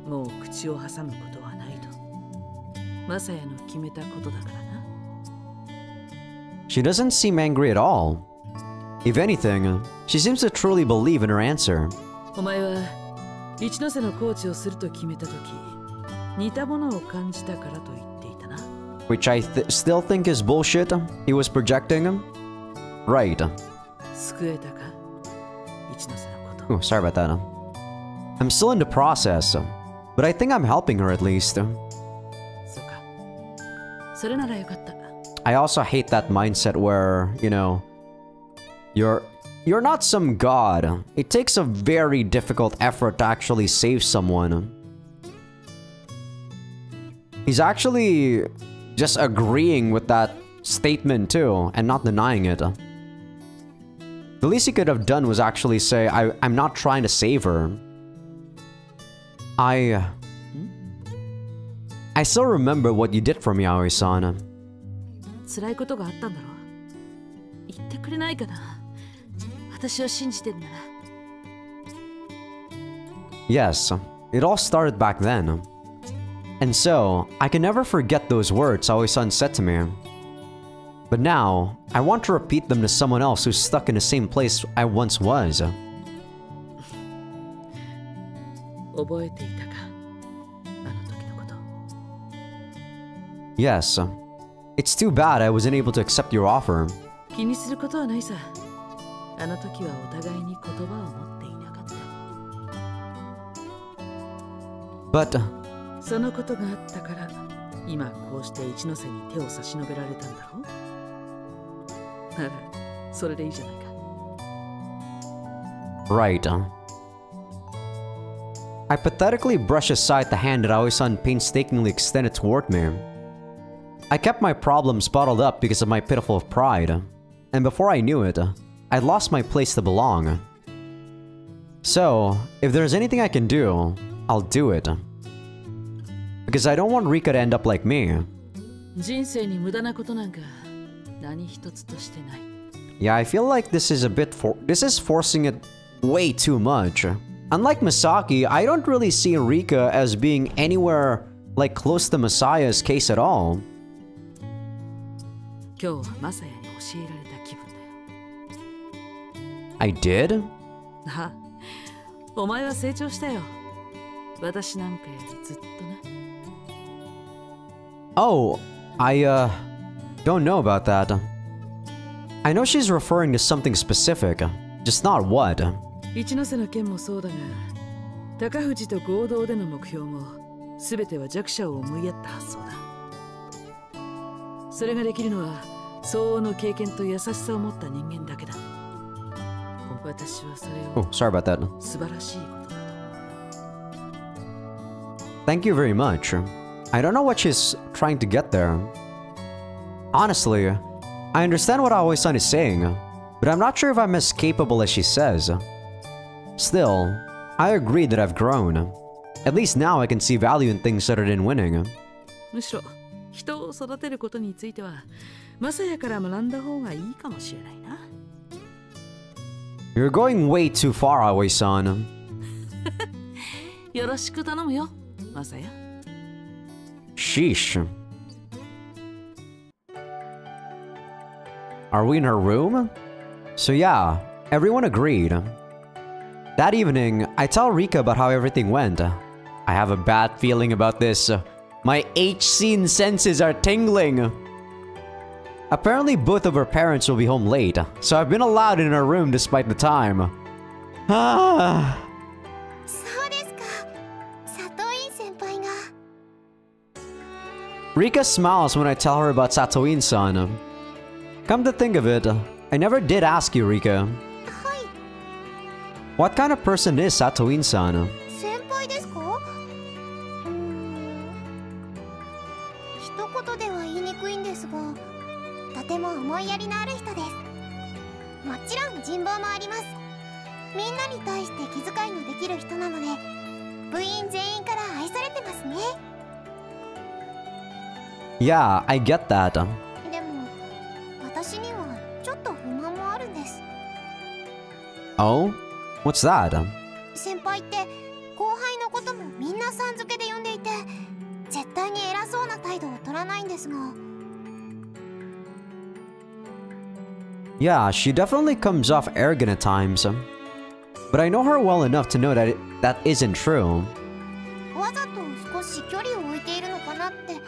もう口を挟むことはないと。マサヤの決めたことだからな。She doesn't seem angry at all. If anything, she seems to truly believe in her answer. お前は一ノ瀬のコーチをすると決めたとき、似たものを感じたからと言っていたな。Which I still think is bullshit. He was projecting. Right. 救えたか、一ノ瀬のこと。Oh, sorry about that. I'm still in the process, but I think I'm helping her at least. そうか。それならよかった。I also hate that mindset where, you know, you're not some god. It takes a very difficult effort to actually save someone. He's actually just agreeing with that statement too, and not denying it. The least he could have done was actually say, I'm not trying to save her. I still remember what you did for me, Aoi-san. 辛いことがあったんだろう。言ってくれないかな。私を信じてるなら。Yes, it all started back then. And so, I can never forget those words Aoi-san said to me. But now, I want to repeat them to someone else who's stuck in the same place I once was. 覚えていたか、あの時のこと。Yes, it's too bad I wasn't able to accept your offer. 気にすることはないさ。あの時はお互いに言葉を持っていなかった。But そのことがあったから、今こうして一ノ瀬に手を差し伸べられたんだろう。なら、それでいいじゃないか。Right. I pathetically brushed aside the hand that Aoi-san painstakingly extended toward me. I kept my problems bottled up because of my pitiful pride, and before I knew it, I'd lost my place to belong. So, if there's anything I can do, I'll do it. Because I don't want Rika to end up like me. 人生に無駄なことなんか何一つとしてない。Yeah, I feel like this is forcing it way too much. Unlike Misaki, I don't really see Rika as being anywhere like close to Masaya's case at all. 今日はマサヤに教えられた気分だよ。I did? あ、お前は成長したよ。私なんかよりずっとな。Oh, I don't know about that. I know she's referring to something specific, just not what. 一ノ瀬の件もそうだが、高藤と合同での目標も全ては弱者を思いやった発想だ。それができるのは相応の経験と優しさを持った人間だけだ。私はそれを sorry about that. 素晴らしいことだと思う。Thank you very much. I don't know what she's trying to get there. Honestly, I understand what Aoi-san is saying, but I'm not sure if I'm as capable as she says. Still, I agree that I've grown. At least now I can see value in things other than winning. むしろ人を育てることについてはマサヤから学んだ方がいいかもしれないな。You're going way too far, Aoi-san. よろしく頼むよ、マサヤ。Sheesh. Are we in her room? So yeah, everyone agreed. That evening, I tell Rika about how everything went. I have a bad feeling about this. My H-scene senses are tingling. Apparently both of her parents will be home late, so I've been allowed in her room despite the time. Ah. そうですか。佐藤院先輩が。Rika smiles when I tell her about Satoin-san. Come to think of it, I never did ask you, Rika. はい。What kind of person is Satoin-san? 先輩ですか？一言では言いにくいんですが、とても思いやりのある人です。もちろん人望もあります。みんなに対して気遣いのできる人なので、部員全員から愛されてますね。Yeah, I get that. でも、私にはちょっと不満もあるんです。Oh? What's that? 先輩って後輩のこともみんなさん付けで呼んでいて、絶対に偉そうな態度を取らないんですが。Yeah, she definitely comes off arrogant at times. But I know her well enough to know that that isn't true. わざと少し距離を置いているのかなって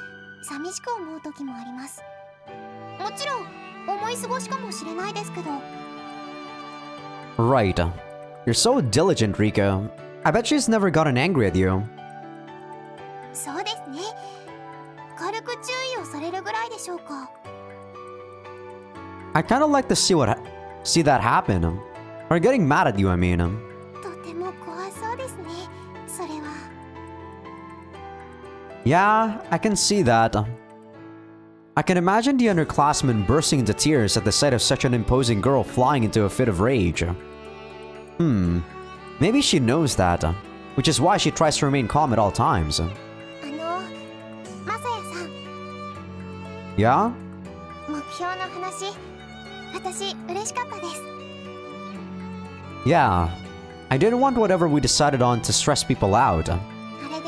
寂しく思う時もあります。もちろん思い過ごしかもしれないですけど。Right. You're so diligent, Rika. I bet she's never gotten angry at you. そうですね。軽く注意をされるぐらいでしょうか。I kind of like to see that happen. Or getting mad at you, I mean. とても怖そうですね。それは。Yeah, I can see that. I can imagine the underclassmen bursting into tears at the sight of such an imposing girl flying into a fit of rage. Maybe she knows that, which is why she tries to remain calm at all times. マサヤさん。Yeah? 目標の話、私嬉しかったです。Yeah. I didn't want whatever we decided on to stress people out. あれで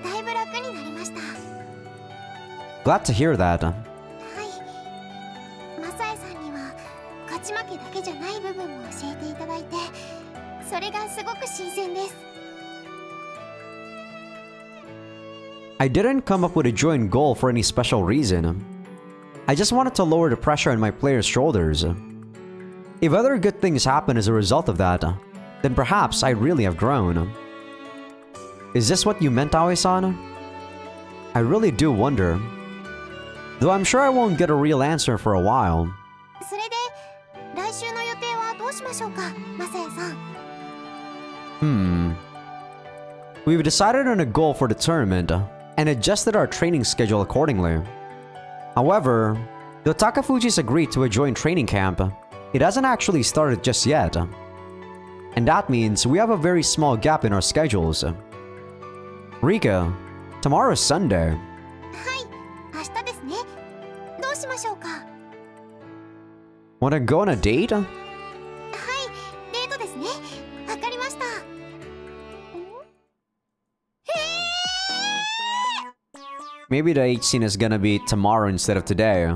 だいぶ楽になりました。Glad to hear that. はい。マサヤさんには勝ち負けだけじゃない部分も教えていただいて、それがすごく新鮮です。I didn't come up with a joint goal for any special reason. I just wanted to lower the pressure on my players' shoulders. If other good things happen as a result of that, then perhaps I really have grown. Is this what you meant, Aoi-san? I really do wonder. Though I'm sure I won't get a real answer for a while. それで来週の予定はどうしましょうか、マサヤさん。We've decided on a goal for the tournament and adjusted our training schedule accordingly. However, though Takafujis agreed to a joint training camp, it hasn't actually started just yet. And that means we have a very small gap in our schedules. Rika, tomorrow is Sunday. はい、明日ですね。どうしましょうか。Wanna go on a date? はい、デートですね。わかりました。Maybe the date scene is gonna be tomorrow instead of today.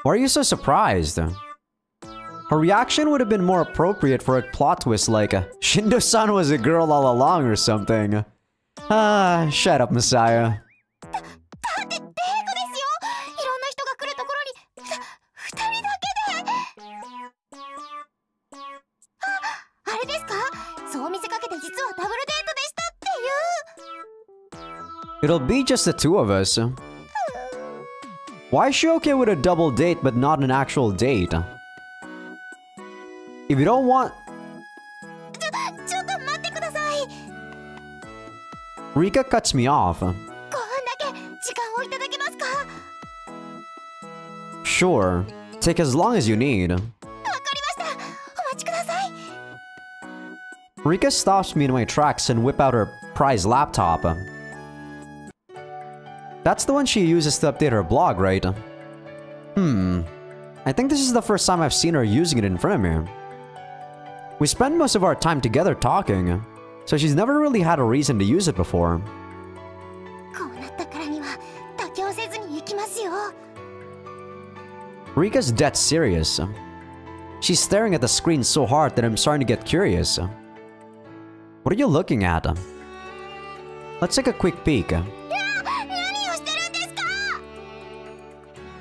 Why are you so surprised? Her reaction would have been more appropriate for a plot twist like Shindo-san was a girl all along or something. Ah, shut up, Messiah. だってデートですよ。いろんな人が来るところに二人だけで。あれですか？そう見せかけて実はダブルデートでしたっていう。 It'll be just the two of us. Why is she okay with a double date but not an actual date? If you don't want... ちょっと待ってください。 Rika cuts me off. 5分だけ時間をいただけますか？ Sure. Take as long as you need. わかりました。お待ちください。 Rika stops me in my tracks and whip out her prized laptop. That's the one she uses to update her blog, right? I think this is the first time I've seen her using it in front of me. We spend most of our time together talking, so she's never really had a reason to use it before. こうなったからには妥協せずに行きますよ。 Rika's dead serious. She's staring at the screen so hard that I'm starting to get curious. What are you looking at? Let's take a quick peek. 何をしてるんですか？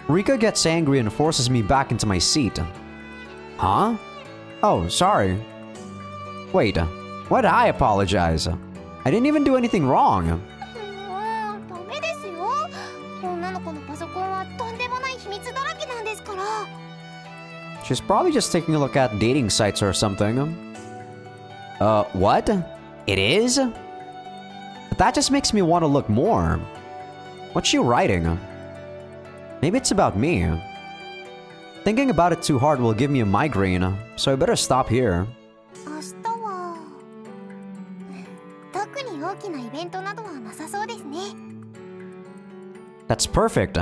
Rika gets angry and forces me back into my seat. Huh? Oh, sorry. Wait, why did I apologize? I didn't even do anything wrong. ダメですよ。女の子のパソコンはとんでもない秘密だらけなんですから。 She's probably just taking a look at dating sites or something. What? It is? But that just makes me want to look more. What's she writing? Maybe it's about me. Thinking about it too hard will give me a migraine, so I better stop here. 明日は特に大きなイベントなどはなさそうですね。 That's perfect.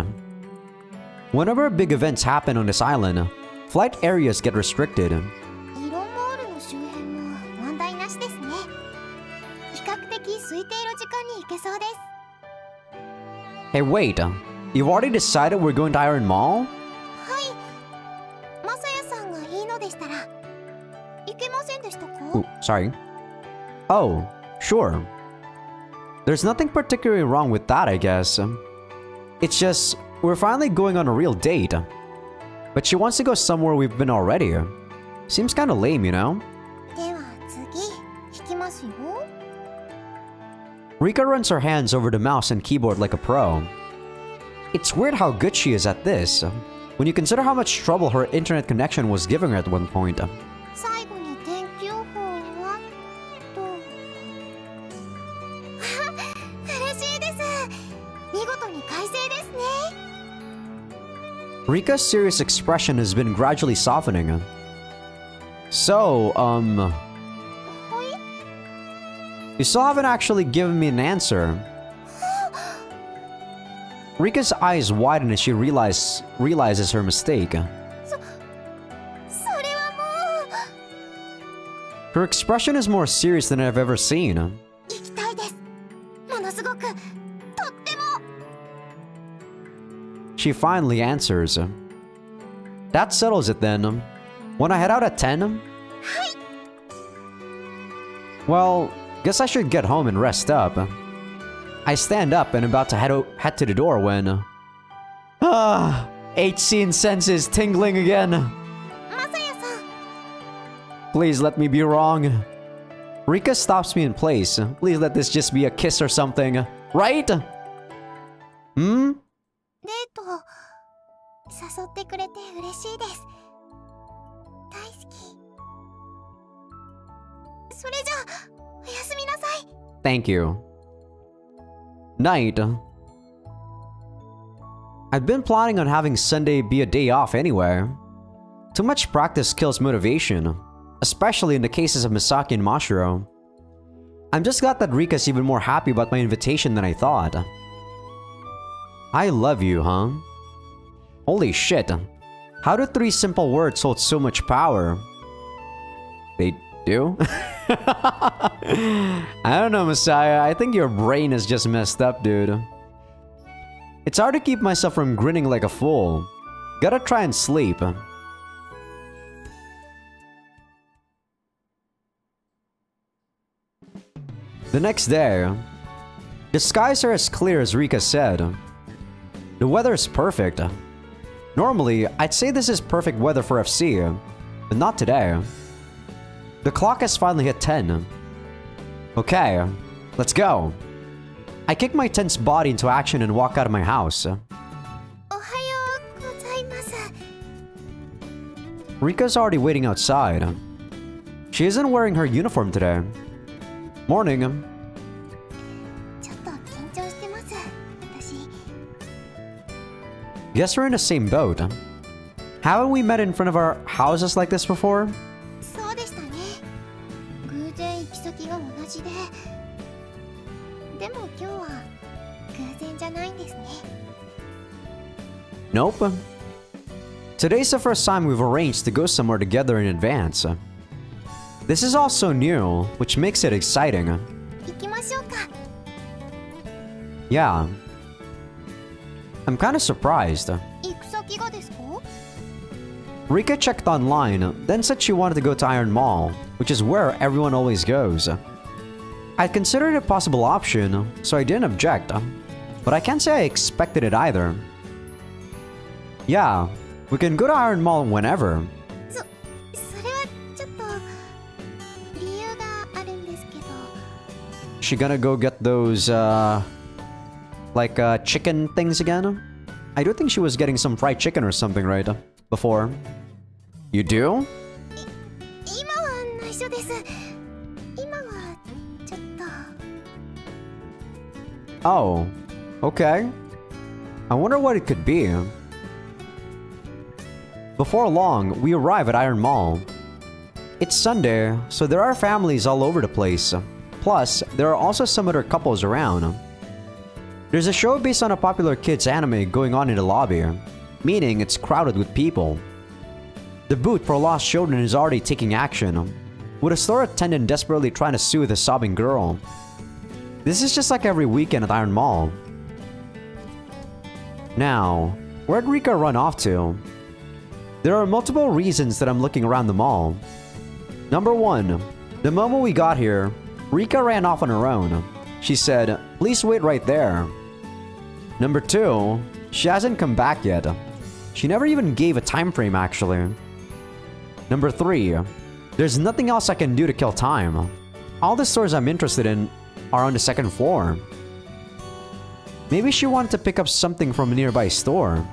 Whenever big events happen on this island, flight areas get restricted. イロンモールの周 Hey, wait. You've already decided we're going to Iron Mall? はい。マサヤさんがいいのでしたらいけませんでしたか？ Ooh, sorry. Oh, sure. There's nothing particularly wrong with that, I guess. It's just, we're finally going on a real date. But she wants to go somewhere we've been already. Seems kinda lame, you know? では次引きますよ。 Rika runs her hands over the mouse and keyboard like a pro. It's weird how good she is at this, when you consider how much trouble her internet connection was giving her at one point. 最後に天気予報はと嬉しいです。見事に快晴ですね。 Rika's serious expression has been gradually softening. So, はい。 you still haven't actually given me an answer. Rika's eyes widen as she realizes her mistake. それはもう Her expression is more serious than I've ever seen. 行きたいです。ものすごくとっても。 She finally answers. That settles it then. Wanna head out at 10? Well, guess I should get home and rest up. I stand up and about to head to the door when... 18 senses tingling again. マサヤさん。 Please let me be wrong. Rika stops me in place. Please let this just be a kiss or something. Right? デート誘ってくれて嬉しいです。大好き。それじゃあおやすみなさい。 Thank you. Night. I've been planning on having Sunday be a day off anyway. Too much practice kills motivation, especially in the cases of Misaki and Mashiro. I'm just glad that Rika's even more happy about my invitation than I thought. I love you, huh? Holy shit. How do 3 simple words hold so much power? They do? I don't know, Messiah. I think your brain is just messed up, dude. It's hard to keep myself from grinning like a fool. Gotta try and sleep. The next day, the skies are as clear as Rika said. The weather is perfect. Normally, I'd say this is perfect weather for FC, but not today. The clock has finally hit 10. Okay, let's go. I kick my tense body into action and walk out of my house. おはようございます。 Rika's already waiting outside. She isn't wearing her uniform today. Morning. ちょっと緊張してます。私。 Guess we're in the same boat. Haven't we met in front of our houses like this before? そうでしたね。偶然行き先が同じで。でも今日は偶然じゃないんですね。 Nope. Today's the first time we've arranged to go somewhere together in advance. This is all so new, which makes it exciting. 行きましょうか。 Yeah. I'm kinda surprised. 行く先がですか？ Rika checked online, then said she wanted to go to Iron Mall, which is where everyone always goes. I considered it a possible option, so I didn't object, but I can't say I expected it either. Yeah, we can go to Iron Mall whenever. それはちょっと理由があるんですけど。 She gonna go get those, chicken things again? I do think she was getting some fried chicken or something, right? Before. You do? 今は内緒です。今はちょっと。 Oh, okay. I wonder what it could be. Before long, we arrive at Iron Mall. It's Sunday, so there are families all over the place. Plus, there are also some other couples around. There's a show based on a popular kids anime going on in the lobby, meaning it's crowded with people. The booth for lost children is already taking action, with a store attendant desperately trying to soothe a sobbing girl. This is just like every weekend at Iron Mall. Now, where'd Rika run off to? There are multiple reasons that I'm looking around the mall. Number 1, the moment we got here, Rika ran off on her own. She said, "Please wait right there." Number 2, she hasn't come back yet. She never even gave a time frame actually. Number 3, there's nothing else I can do to kill time. All the stores I'm interested in are on the 2nd floor. Maybe she wanted to pick up something from a nearby store.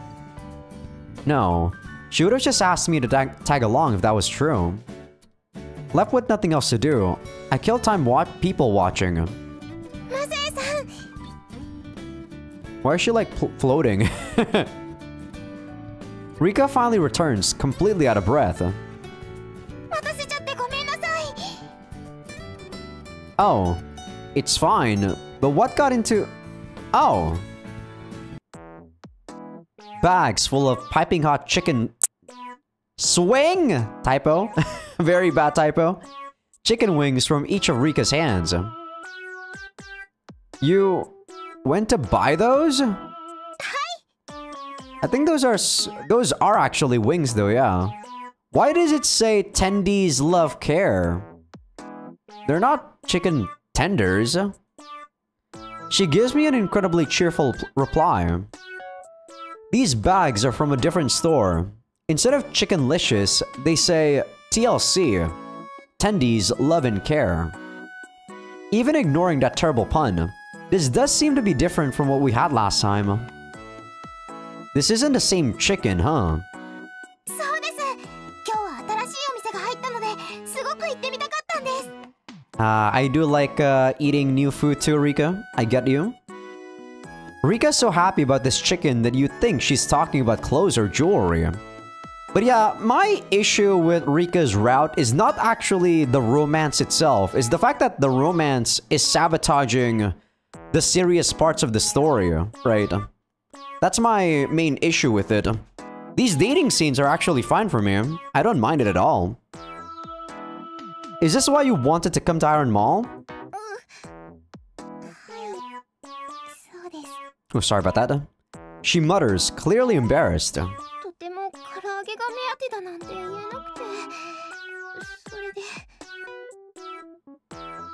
No, she would have just asked me to tag along if that was true. Left with nothing else to do, I killed time people watching. Why is she like floating? Rika finally returns, completely out of breath. Oh, it's fine, but what got into... Oh. Bags full of piping hot chicken... Swing! Typo. Very bad typo. Chicken wings from each of Rika's hands. You... went to buy those? I think those are actually wings though, yeah. Why does it say tendies love care? They're not chicken tenders. She gives me an incredibly cheerful reply. These bags are from a different store. Instead of Chickenlicious, they say TLC. Tendies love and care. Even ignoring that terrible pun, this does seem to be different from what we had last time. This isn't the same chicken, huh? I do like eating new food too, Rika. I get you. Rika's so happy about this chicken that you think she's talking about clothes or jewelry. But yeah, my issue with Rika's route is not actually the romance itself. It's the fact that the romance is sabotaging the serious parts of the story, right? That's my main issue with it. These dating scenes are actually fine for me. I don't mind it at all. Is this why you wanted to come to Iron Mall? Oh, sorry about that. She mutters, clearly embarrassed.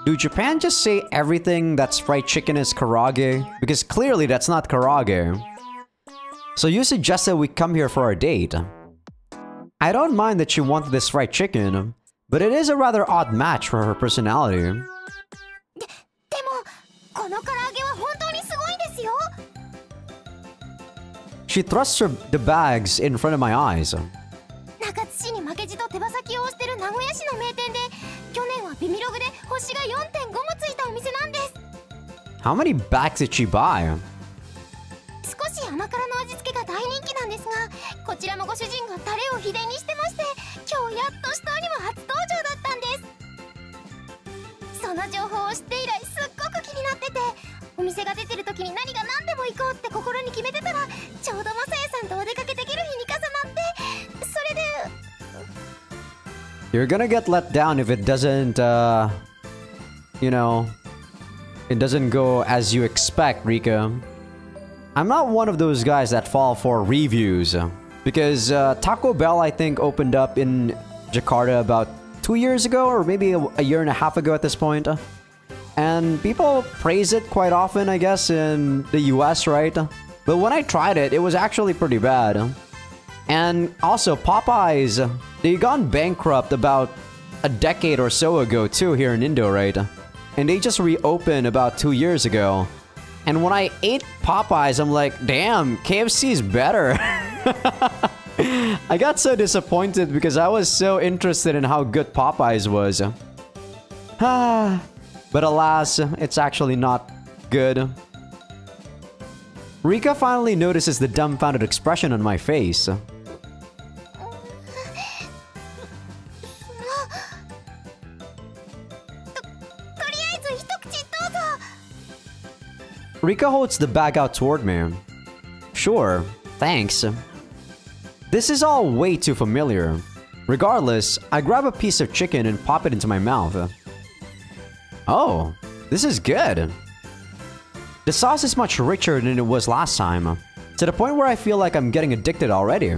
Do Japan just say everything that's fried chicken is karaage? Because clearly that's not karaage. So you suggested we come here for our date. I don't mind that she wanted this fried chicken, but it is a rather odd match for her personality. She thrusts the bags in front of my eyes. How many bags did she buy? You're gonna get let down if it doesn't, you know, it doesn't go as you expect, Rika. I'm not one of those guys that fall for reviews. Because Taco Bell, I think, opened up in Jakarta about 2 years ago, or maybe a year and a half ago at this point. And people praise it quite often, I guess, in the US, right? But when I tried it, it was actually pretty bad. And also, Popeyes, they gone bankrupt about a decade or so ago too here in Indo, right? And they just reopened about 2 years ago. And when I ate Popeyes, I'm like, damn, KFC is better. I got so disappointed because I was so interested in how good Popeyes was. But alas, it's actually not good. Rika finally notices the dumbfounded expression on my face. Rika holds the bag out toward me. Sure, thanks. This is all way too familiar. Regardless, I grab a piece of chicken and pop it into my mouth. Oh, this is good. The sauce is much richer than it was last time. To the point where I feel like I'm getting addicted already.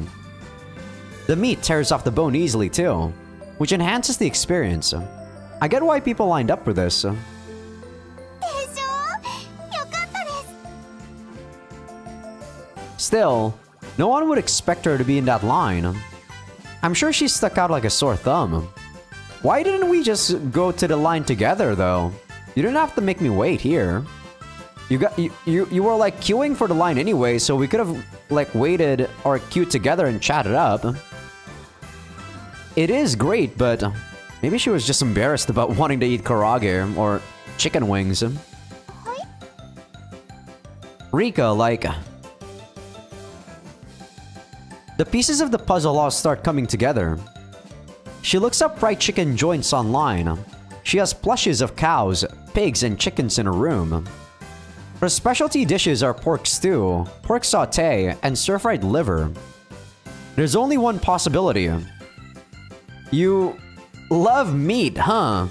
The meat tears off the bone easily too, which enhances the experience. I get why people lined up for this. Still, no one would expect her to be in that line. I'm sure she stuck out like a sore thumb. Why didn't we just go to the line together though? You didn't have to make me wait here. You were like queuing for the line anyway, so we could have like waited or queued together and chatted up. It is great, but maybe she was just embarrassed about wanting to eat karaage or chicken wings. Rika, like... The pieces of the puzzle all start coming together. She looks up fried chicken joints online. She has plushes of cows, pigs, and chickens in her room. Her specialty dishes are pork stew, pork sauté, and stir-fried liver. There's only one possibility. You love meat, huh?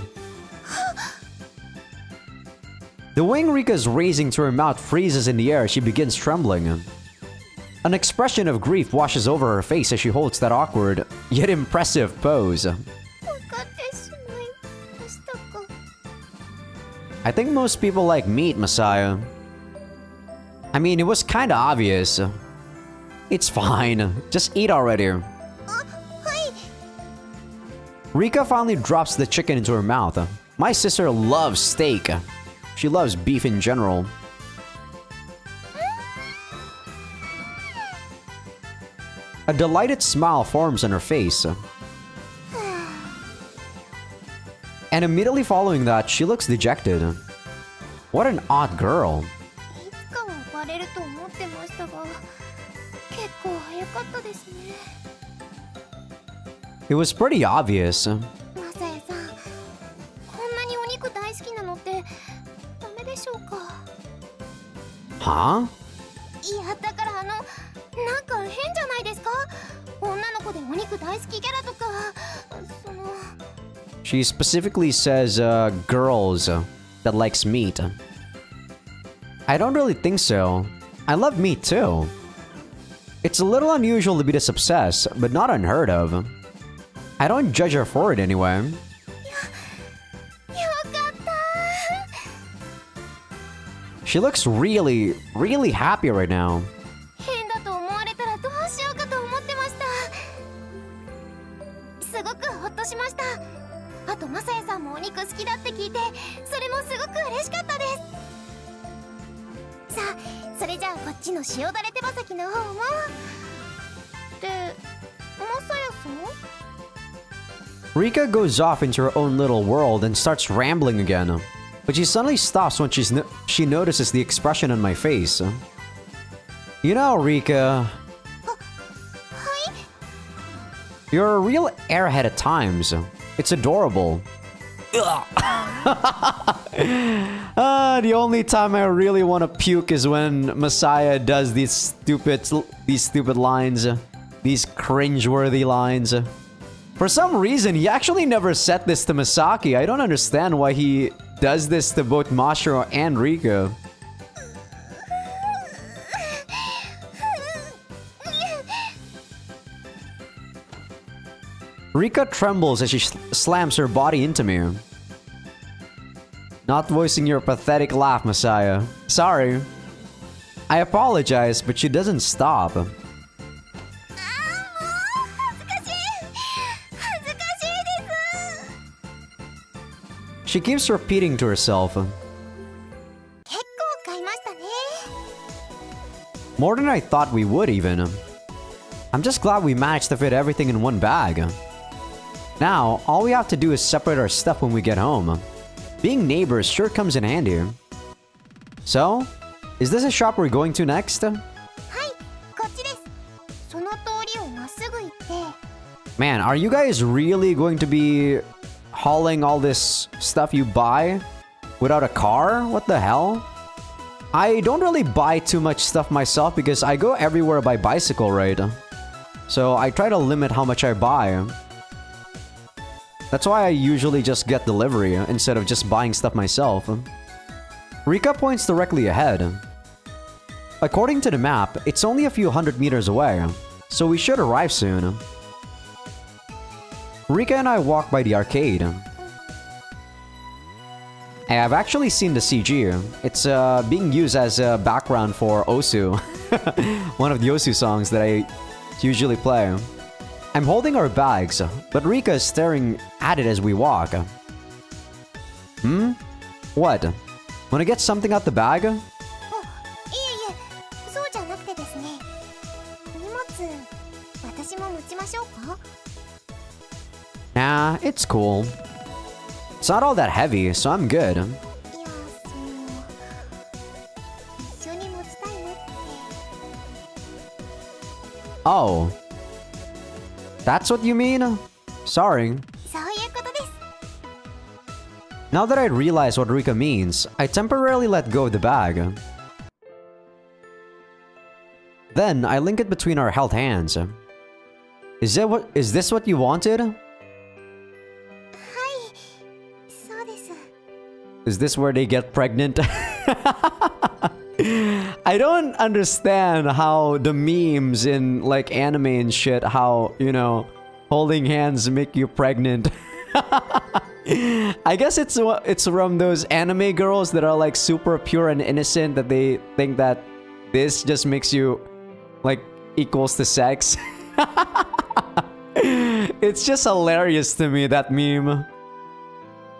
The wing Rika's raising to her mouth freezes in the air as she begins trembling. An expression of grief washes over her face as she holds that awkward, yet impressive pose. I think most people like meat, Messiah. I mean, it was kinda obvious. It's fine. Just eat already. Rika finally drops the chicken into her mouth. My sister loves steak. She loves beef in general. A delighted smile forms on her face. And immediately following that, she looks dejected. What an odd girl. It was pretty obvious. Huh? She specifically says, girls that likes meat. I don't really think so. I love meat too. It's a little unusual to be this obsessed, but not unheard of. I don't judge her for it anyway. She looks really, really happy right now. Rika goes off into her own little world and starts rambling again. But she suddenly stops when she notices the expression on my face. You know, Rika... You're a real airhead at times. It's adorable. The only time I really want to puke is when Messiah does these stupid lines. These cringeworthy lines. For some reason, he actually never said this to Misaki. I don't understand why he does this to both Mashiro and Rika. Rika trembles as she slams her body into me. Not voicing your pathetic laugh, Messiah. Sorry. I apologize, but she doesn't stop. She keeps repeating to herself. More than I thought we would, even. I'm just glad we managed to fit everything in one bag. Now, all we have to do is separate our stuff when we get home. Being neighbors sure comes in handy. So, is this a shop we're going to next? Man, are you guys really going to be hauling all this stuff you buy without a car? What the hell? I don't really buy too much stuff myself because I go everywhere by bicycle, right? So I try to limit how much I buy. That's why I usually just get delivery instead of just buying stuff myself. Rika points directly ahead. According to the map, it's only a few hundred meters away, so we should arrive soon. Rika and I walk by the arcade. I have actually seen the CG. It's being used as a background for Osu. One of the Osu songs that I usually play. I'm holding our bags, but Rika is staring at it as we walk. Hmm? What? Wanna get something out the bag? Nah, it's cool. It's not all that heavy, so I'm good. Oh. That's what you mean? Sorry. Now that I realize what Rika means, I temporarily let go of the bag. Then, I link it between our held hands. Is this what you wanted? Is this where they get pregnant? I don't understand how the memes in like anime and shit, how, you know, holding hands make you pregnant. I guess it's from those anime girls that are like super pure and innocent, that they think that this just makes you like equals to sex. It's just hilarious to me, that meme.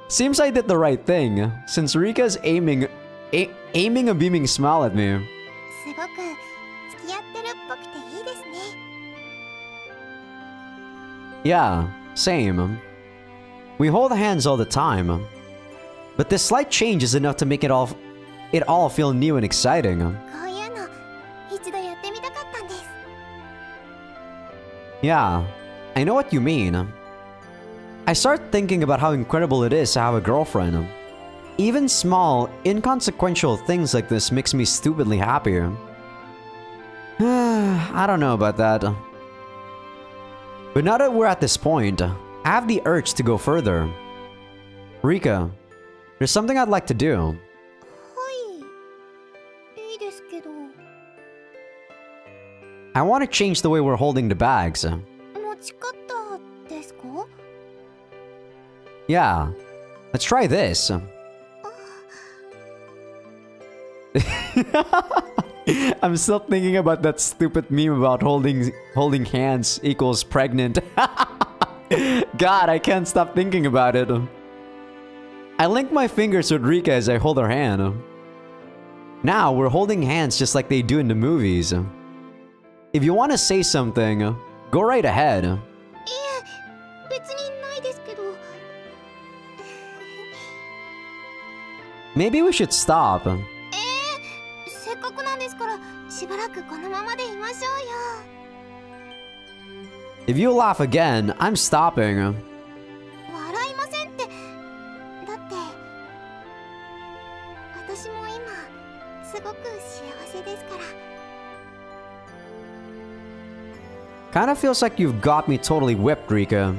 Seems I did the right thing, since Rika's aiming a beaming smile at me. Yeah, same. We hold hands all the time. But this slight change is enough to make it all feel new and exciting. Yeah, I know what you mean. I start thinking about how incredible it is to have a girlfriend. Even small, inconsequential things like this makes me stupidly happy. I don't know about that. But now that we're at this point, I have the urge to go further. Rika, there's something I'd like to do. I want to change the way we're holding the bags. Yeah, let's try this. I'm still thinking about that stupid meme about holding hands equals pregnant. God, I can't stop thinking about it. I link my fingers with Rika as I hold her hand. Now we're holding hands just like they do in the movies. If you want to say something, go right ahead. Maybe we should stop. If you laugh again, I'm stopping. Kinda feels like you've got me totally whipped, Rika.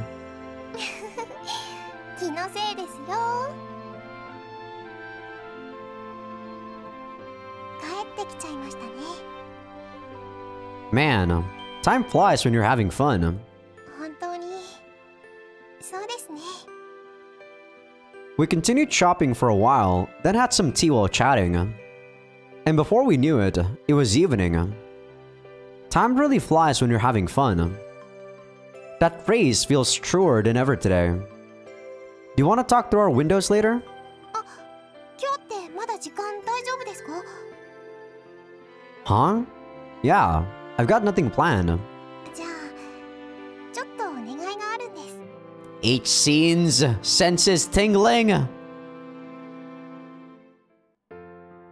Man, time flies when you're having fun. We continued shopping for a while, then had some tea while chatting. And before we knew it, it was evening. Time really flies when you're having fun. That phrase feels truer than ever today. Do you want to talk through our windows later? Huh? Yeah, I've got nothing planned. Each scene's senses tingling.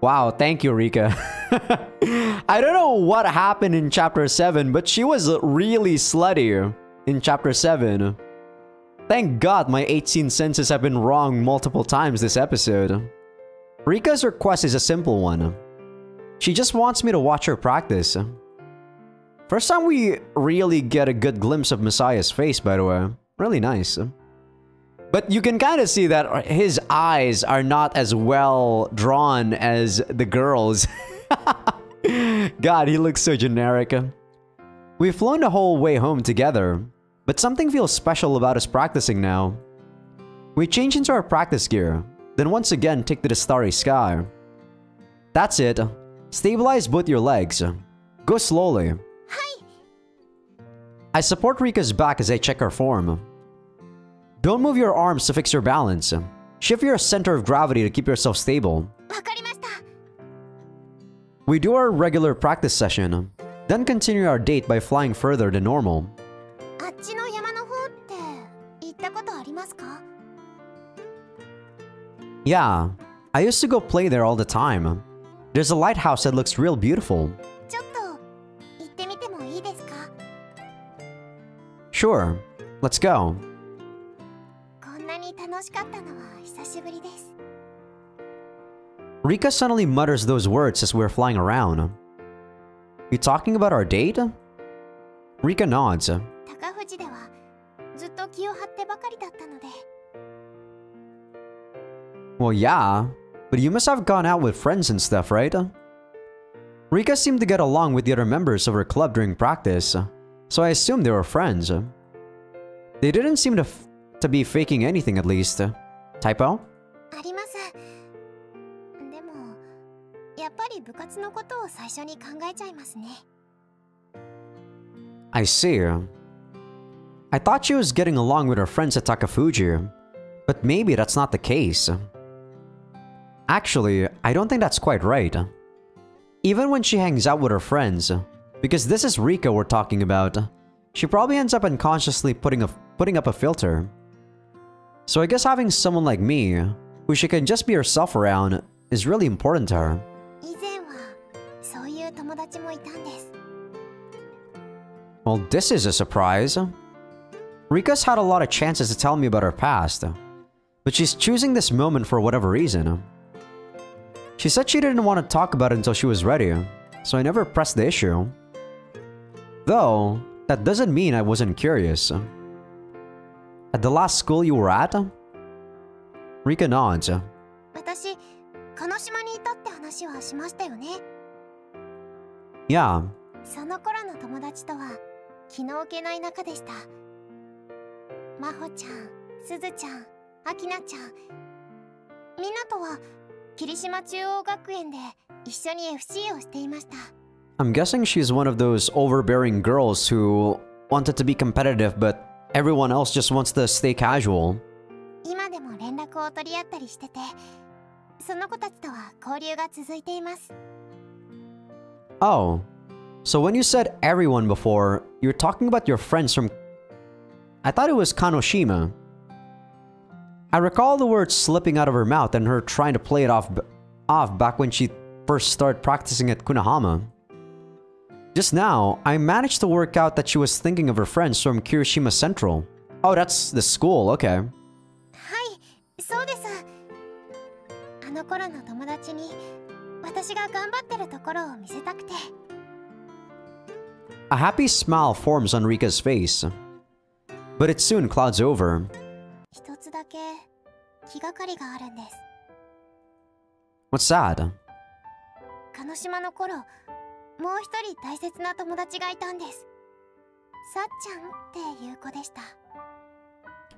Wow, thank you, Rika. I don't know what happened in chapter 7, but she was really slutty in chapter 7. Thank God my 18 senses have been wrong multiple times this episode. Rika's request is a simple one. She just wants me to watch her practice. First time we really get a good glimpse of Messiah's face, by the way. Really nice. But you can kind of see that his eyes are not as well drawn as the girls. God, he looks so generic. We've flown the whole way home together, but something feels special about us practicing now. We change into our practice gear, then once again take to the starry sky. That's it. Stabilize both your legs. Go slowly. I support Rika's back as I check her form. Don't move your arms to fix your balance. Shift your center of gravity to keep yourself stable. We do our regular practice session, then continue our date by flying further than normal. Yeah, I used to go play there all the time. There's a lighthouse that looks real beautiful. Sure, let's go. Rika suddenly mutters those words as we're flying around. You talking about our date? Rika nods. Well, yeah, but you must have gone out with friends and stuff, right? Rika seemed to get along with the other members of her club during practice, so I assumed they were friends. They didn't seem to be faking anything, at least. Typo? I see. I thought she was getting along with her friends at Takafuji, but maybe that's not the case. Actually, I don't think that's quite right. Even when she hangs out with her friends, because this is Rika we're talking about, she probably ends up unconsciously putting up a filter. So I guess having someone like me, who she can just be herself around, is really important to her. Well, this is a surprise. Rika's had a lot of chances to tell me about her past, but she's choosing this moment for whatever reason. She said she didn't want to talk about it until she was ready, so I never pressed the issue. Though, that doesn't mean I wasn't curious. At the last school you were at? Rika nods. Yeah. I'm guessing she's one of those overbearing girls who wanted to be competitive, but everyone else just wants to stay casual. Oh, so when you said everyone before, you're talking about your friends from... I thought it was Kanoshima. I recall the words slipping out of her mouth and her trying to play it off back when she first started practicing at Kunahama. Just now, I managed to work out that she was thinking of her friends from Kirishima Central. Oh, that's the school, okay. A happy smile forms on Rika's face, but it soon clouds over. What's that?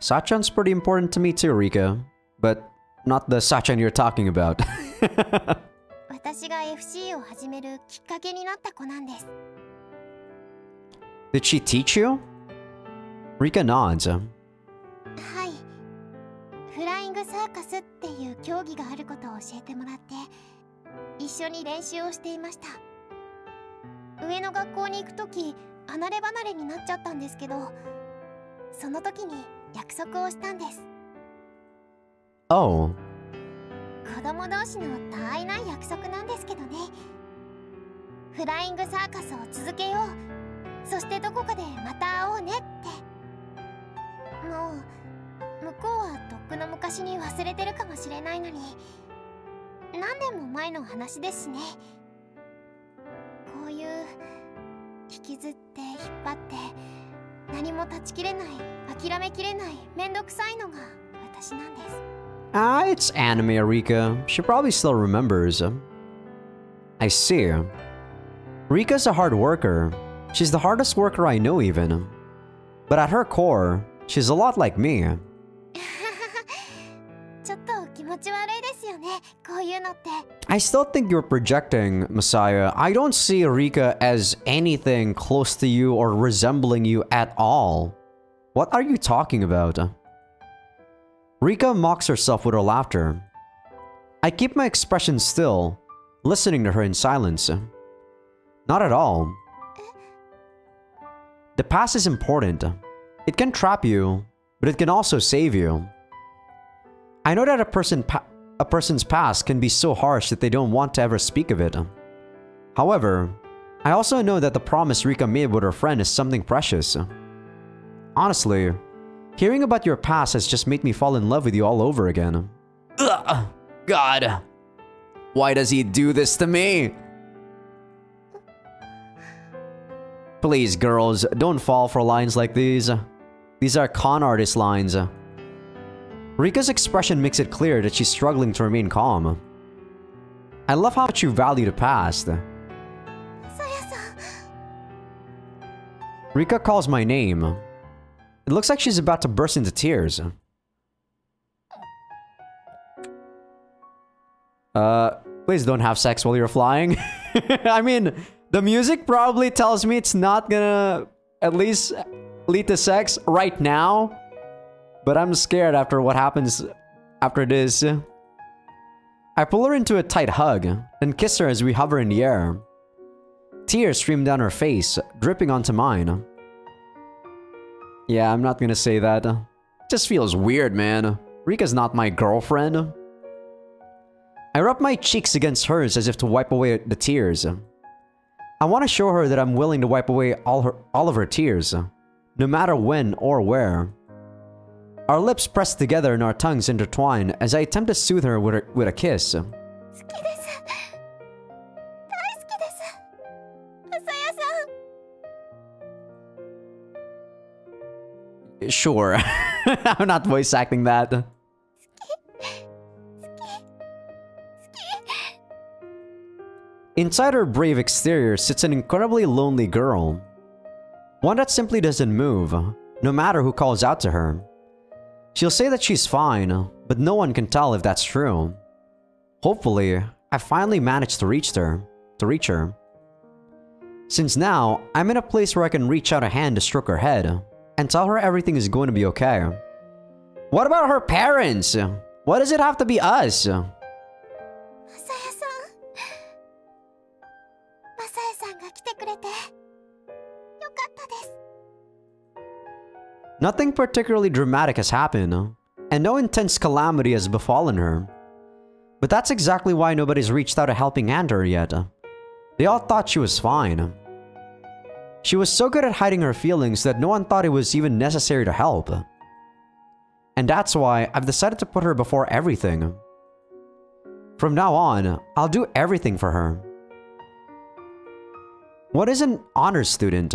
Sachan's pretty important to me too, Rika, but not the Sachan you're talking about. Did she teach you? Rika nods. Oh. Ah, it's anime, Rika. She probably still remembers. I see. Rika's a hard worker. She's the hardest worker I know even. But at her core, she's a lot like me. ちょっと気持ち悪いですよね、こういうのって。 I still think you're projecting, Messiah. I don't see Rika as anything close to you or resembling you at all. What are you talking about? Rika mocks herself with her laughter. I keep my expression still, listening to her in silence. Not at all. The past is important. It can trap you, but it can also save you. I know that a person's past can be so harsh that they don't want to ever speak of it. However, I also know that the promise Rika made with her friend is something precious. Honestly, hearing about your past has just made me fall in love with you all over again. Ugh, God, why does he do this to me? Please, girls, don't fall for lines like these. These are con artist lines. Rika's expression makes it clear that she's struggling to remain calm. I love how much you value the past. Rika calls my name. It looks like she's about to burst into tears. Please don't have sex while you're flying. I mean, the music probably tells me it's not gonna at least lead to sex right now. But I'm scared after what happens after this. I pull her into a tight hug, and kiss her as we hover in the air. Tears stream down her face, dripping onto mine. Yeah, I'm not gonna say that. It just feels weird, man. Rika's not my girlfriend. I rub my cheeks against hers as if to wipe away the tears. I want to show her that I'm willing to wipe away all of her tears, no matter when or where. Our lips press together and our tongues intertwine as I attempt to soothe her with a kiss. Sure, I'm not voice acting that. Inside her brave exterior sits an incredibly lonely girl. One that simply doesn't move, no matter who calls out to her. She'll say that she's fine, but no one can tell if that's true. Hopefully, I finally managed to reach her. Since now, I'm in a place where I can reach out a hand to stroke her head, and tell her everything is going to be okay. What about her parents? Why does it have to be us? Nothing particularly dramatic has happened, and no intense calamity has befallen her. But that's exactly why nobody's reached out a helping hand to her yet. They all thought she was fine. She was so good at hiding her feelings that no one thought it was even necessary to help. And that's why I've decided to put her before everything. From now on, I'll do everything for her. What is an honors student?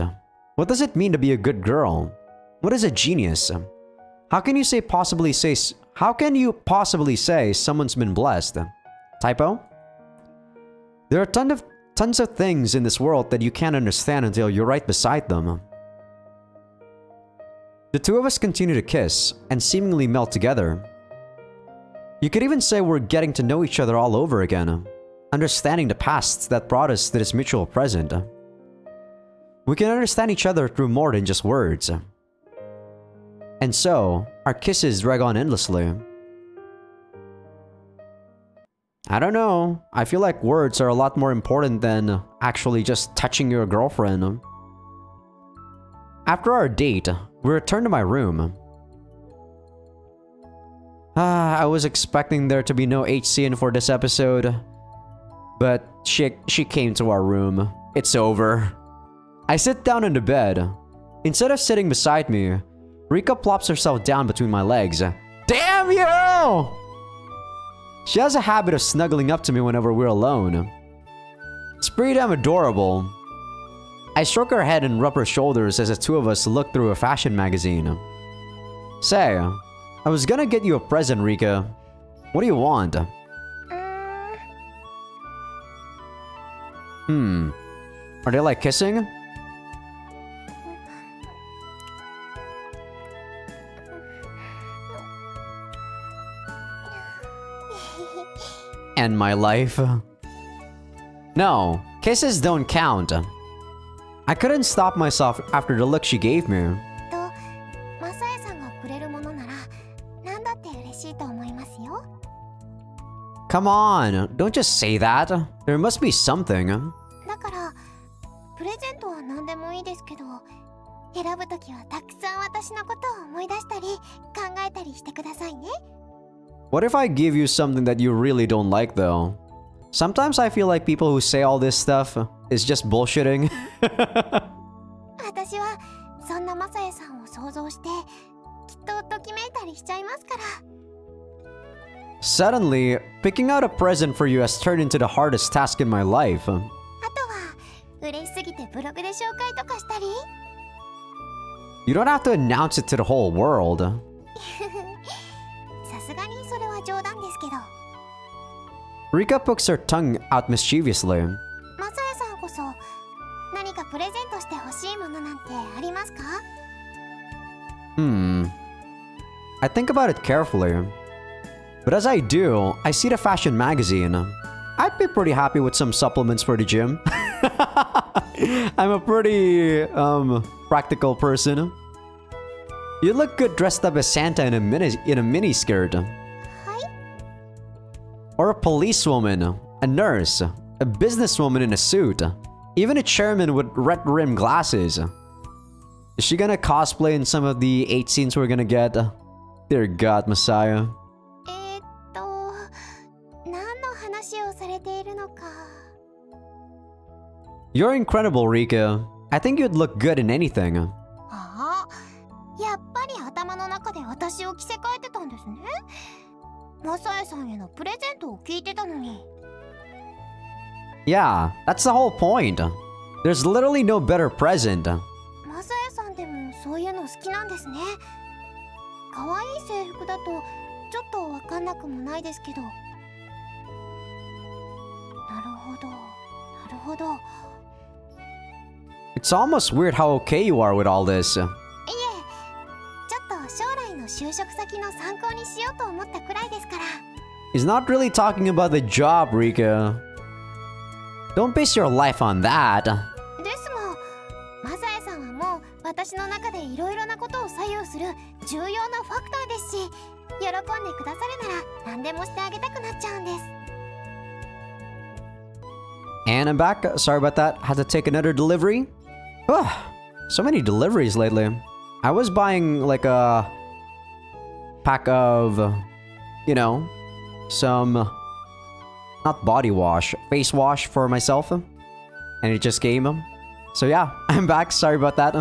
What does it mean to be a good girl? What is a genius? How can you possibly say someone's been blessed? Typo? There are tons of things in this world that you can't understand until you're right beside them. The two of us continue to kiss and seemingly melt together. You could even say we're getting to know each other all over again, understanding the pasts that brought us to this mutual present. We can understand each other through more than just words. And so, our kisses drag on endlessly. I don't know, I feel like words are a lot more important than actually just touching your girlfriend. After our date, we returned to my room. I was expecting there to be no HCN for this episode, but she came to our room. It's over. I sit down in the bed. Instead of sitting beside me, Rika plops herself down between my legs. Damn you! She has a habit of snuggling up to me whenever we're alone. It's pretty damn adorable. I stroke her head and rub her shoulders as the two of us look through a fashion magazine. Say, I was gonna get you a present, Rika. What do you want? Are they like kissing? End my life? No, kisses don't count. I couldn't stop myself after the look she gave me. とマサエさんがくれるものなら何だって嬉しいと思いますよ。 Come on, don't just say that. There must be something. だからプレゼントは何でもいいですけど、選ぶときはたくさん私のことを思い出したり考えたりしてくださいね。 What if I give you something that you really don't like though? Sometimes I feel like people who say all this stuff is just bullshitting. 私はそんなマサエさんを想像してきっとときめいたりしちゃいますから。 Suddenly, picking out a present for you has turned into the hardest task in my life. あとは嬉しすぎてブログで紹介とかしたり。 You don't have to announce it to the whole world. さすがにそれは冗談ですけど。 Rika pokes her tongue out mischievously. マサエさんこそ何かプレゼントして欲しいものなんてありますか？ I think about it carefully. But as I do, I see the fashion magazine. I'd be pretty happy with some supplements for the gym. I'm a pretty, practical person. You look good dressed up as Santa in a mini skirt. はい。 Or a policewoman, a nurse, a businesswoman in a suit, even a chairman with red-rimmed glasses. Is she gonna cosplay in some of the 8 scenes we're gonna get? Dear God, Messiah. 何の話をされているのか。 You're incredible, Rika. I think you'd look good in anything. ああ、やっぱり頭の中で私を着せ替えてたんですね。マサエさんへのプレゼントを聞いてたのに。 Yeah, that's the whole point. There's literally no better present. マサエさんでもそういうの好きなんですね。可愛い制服だとちょっとわかんなくもないですけど。なるほど、なるほど。 It's almost weird how okay you are with all this. いえ、ちょっと将来の就職先の参考にしようと思ったくらいですから。 He's not really talking about the job, Rika. Don't base your life on that. ですも、マサエさんはもう私の中でいろいろなことを左右する重要なファクターですし、喜んでくださるなら何でもしてあげたくなっちゃうんです。 And I'm back. Sorry about that. Had to take another delivery. So many deliveries lately. I was buying like a pack of, you know, some not body wash, face wash for myself. And it just came. So yeah, I'm back. Sorry about that.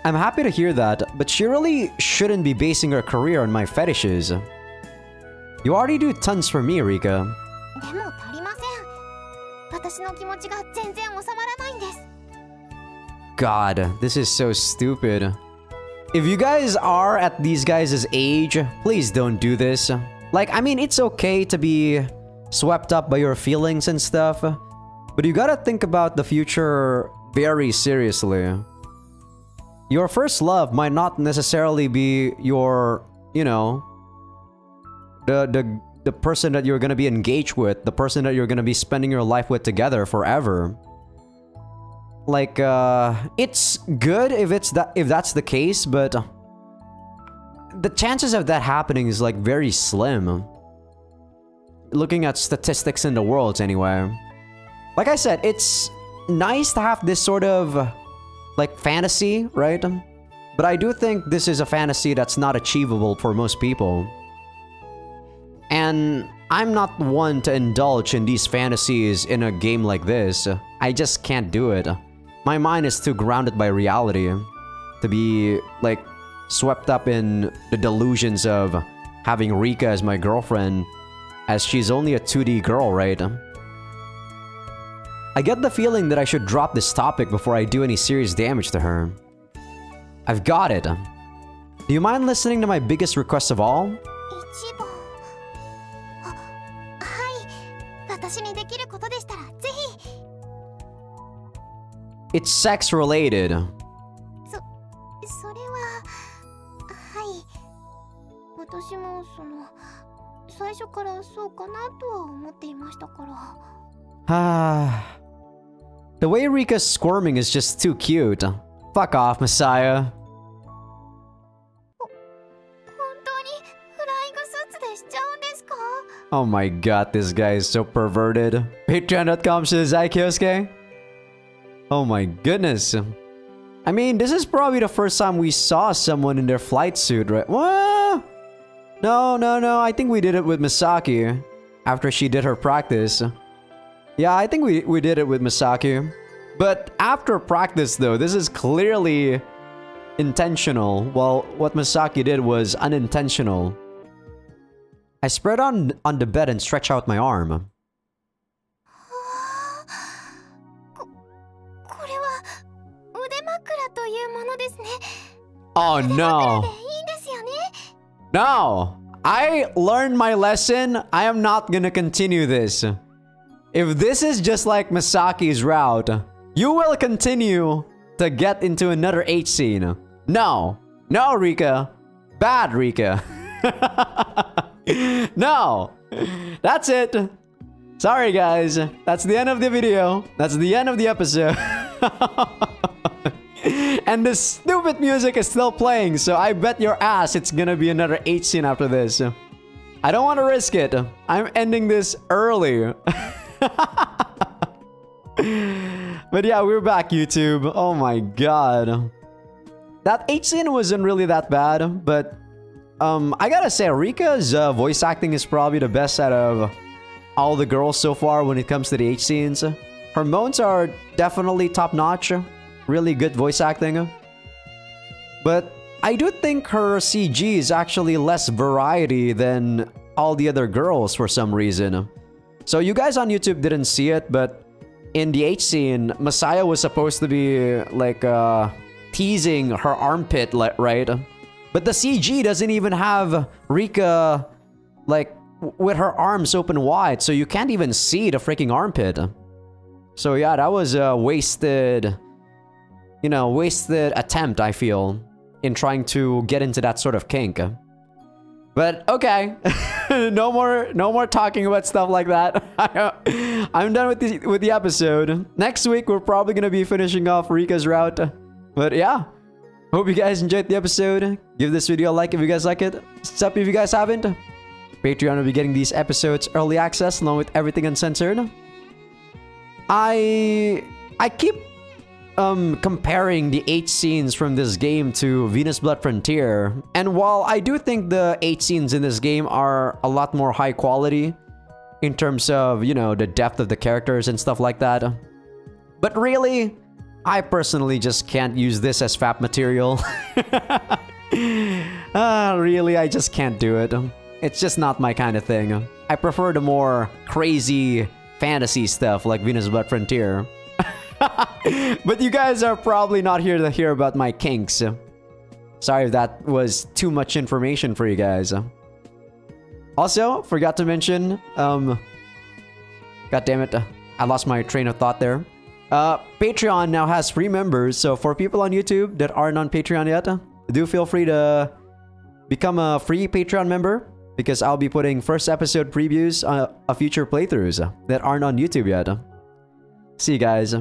I'm happy to hear that, but she really shouldn't be basing her career on my fetishes. You already do tons for me, Rika. でも足りません。私の気持ちが全然収まらないんです。 God, this is so stupid. If you guys are at these guys' age, please don't do this. Like, I mean, it's okay to be swept up by your feelings and stuff, but you gotta think about the future very seriously. Your first love might not necessarily be your, you know, the person that you're gonna be engaged with, the person that you're gonna be spending your life with together forever. Like, it's good if that's the case, but the chances of that happening is like very slim. Looking at statistics in the world anyway. Like I said, it's nice to have this sort of like fantasy, right? But I do think this is a fantasy that's not achievable for most people. And I'm not one to indulge in these fantasies in a game like this. I just can't do it. My mind is too grounded by reality to be, like, swept up in the delusions of having Rika as my girlfriend, as she's only a 2D girl, right? I get the feeling that I should drop this topic before I do any serious damage to her. I've got it. Do you mind listening to my biggest request of all? 一番。あ、はい。私にできることでしたらぜひ。it's sex related. それははい。私も最初からそうかなとは思っていましたから。The way Rika's squirming is just too cute. Fuck off, Messiah. 本当にフライングスーツでしちゃうんですか? Oh my god, this guy is so perverted. Patreon.com/Azaikyousuke. Oh my goodness. I mean, this is probably the first time we saw someone in their flight suit, right? What? No. I think we did it with Misaki after she did her practice. Yeah, I think we did it with Misaki. But after practice, though, this is clearly intentional, while what Misaki did was unintentional. I spread on the bed and stretch out my arm. Oh no. No! I learned my lesson. I am not gonna continue this. If this is just like Misaki's route, you will continue to get into another H scene. No. No, Rika. Bad, Rika. No. That's it. Sorry, guys. That's the end of the video. That's the end of the episode. And the stupid music is still playing, so I bet your ass it's gonna be another H scene after this. I don't want to risk it. I'm ending this early. But yeah, we're back, YouTube. Oh my god. That H scene wasn't really that bad, but I gotta say, Rika's voice acting is probably the best out of all the girls so far when it comes to the H scenes. Her moans are definitely top-notch. Really good voice acting. But I do think her CG is actually less variety than all the other girls for some reason. So you guys on YouTube didn't see it, but in the H scene, Messiah was supposed to be like teasing her armpit, right? But the CG doesn't even have Rika like with her arms open wide, so you can't even see the freaking armpit. So yeah, that was a wasted, you know, wasted attempt, I feel, in trying to get into that sort of kink. But okay, no more talking about stuff like that. I'm done with the episode. Next week we're probably gonna be finishing off Rika's route. But yeah, hope you guys enjoyed the episode. Give this video a like if you guys like it. Sub if you guys haven't. Patreon will be getting these episodes early access along with everything uncensored. I keep comparing the H scenes from this game to Venus Blood Frontier, and while I do think the H scenes in this game are a lot more high quality in terms of, you know, the depth of the characters and stuff like that, but really, I personally just can't use this as FAP material. Really, I just can't do it. It's just not my kind of thing. I prefer the more crazy fantasy stuff like Venus Blood Frontier. But you guys are probably not here to hear about my kinks. Sorry if that was too much information for you guys. Also, forgot to mention, god damn it, I lost my train of thought there. Patreon now has free members, so for people on YouTube that aren't on Patreon yet, do feel free to become a free Patreon member, because I'll be putting first episode previews of future playthroughs that aren't on YouTube yet. See you guys.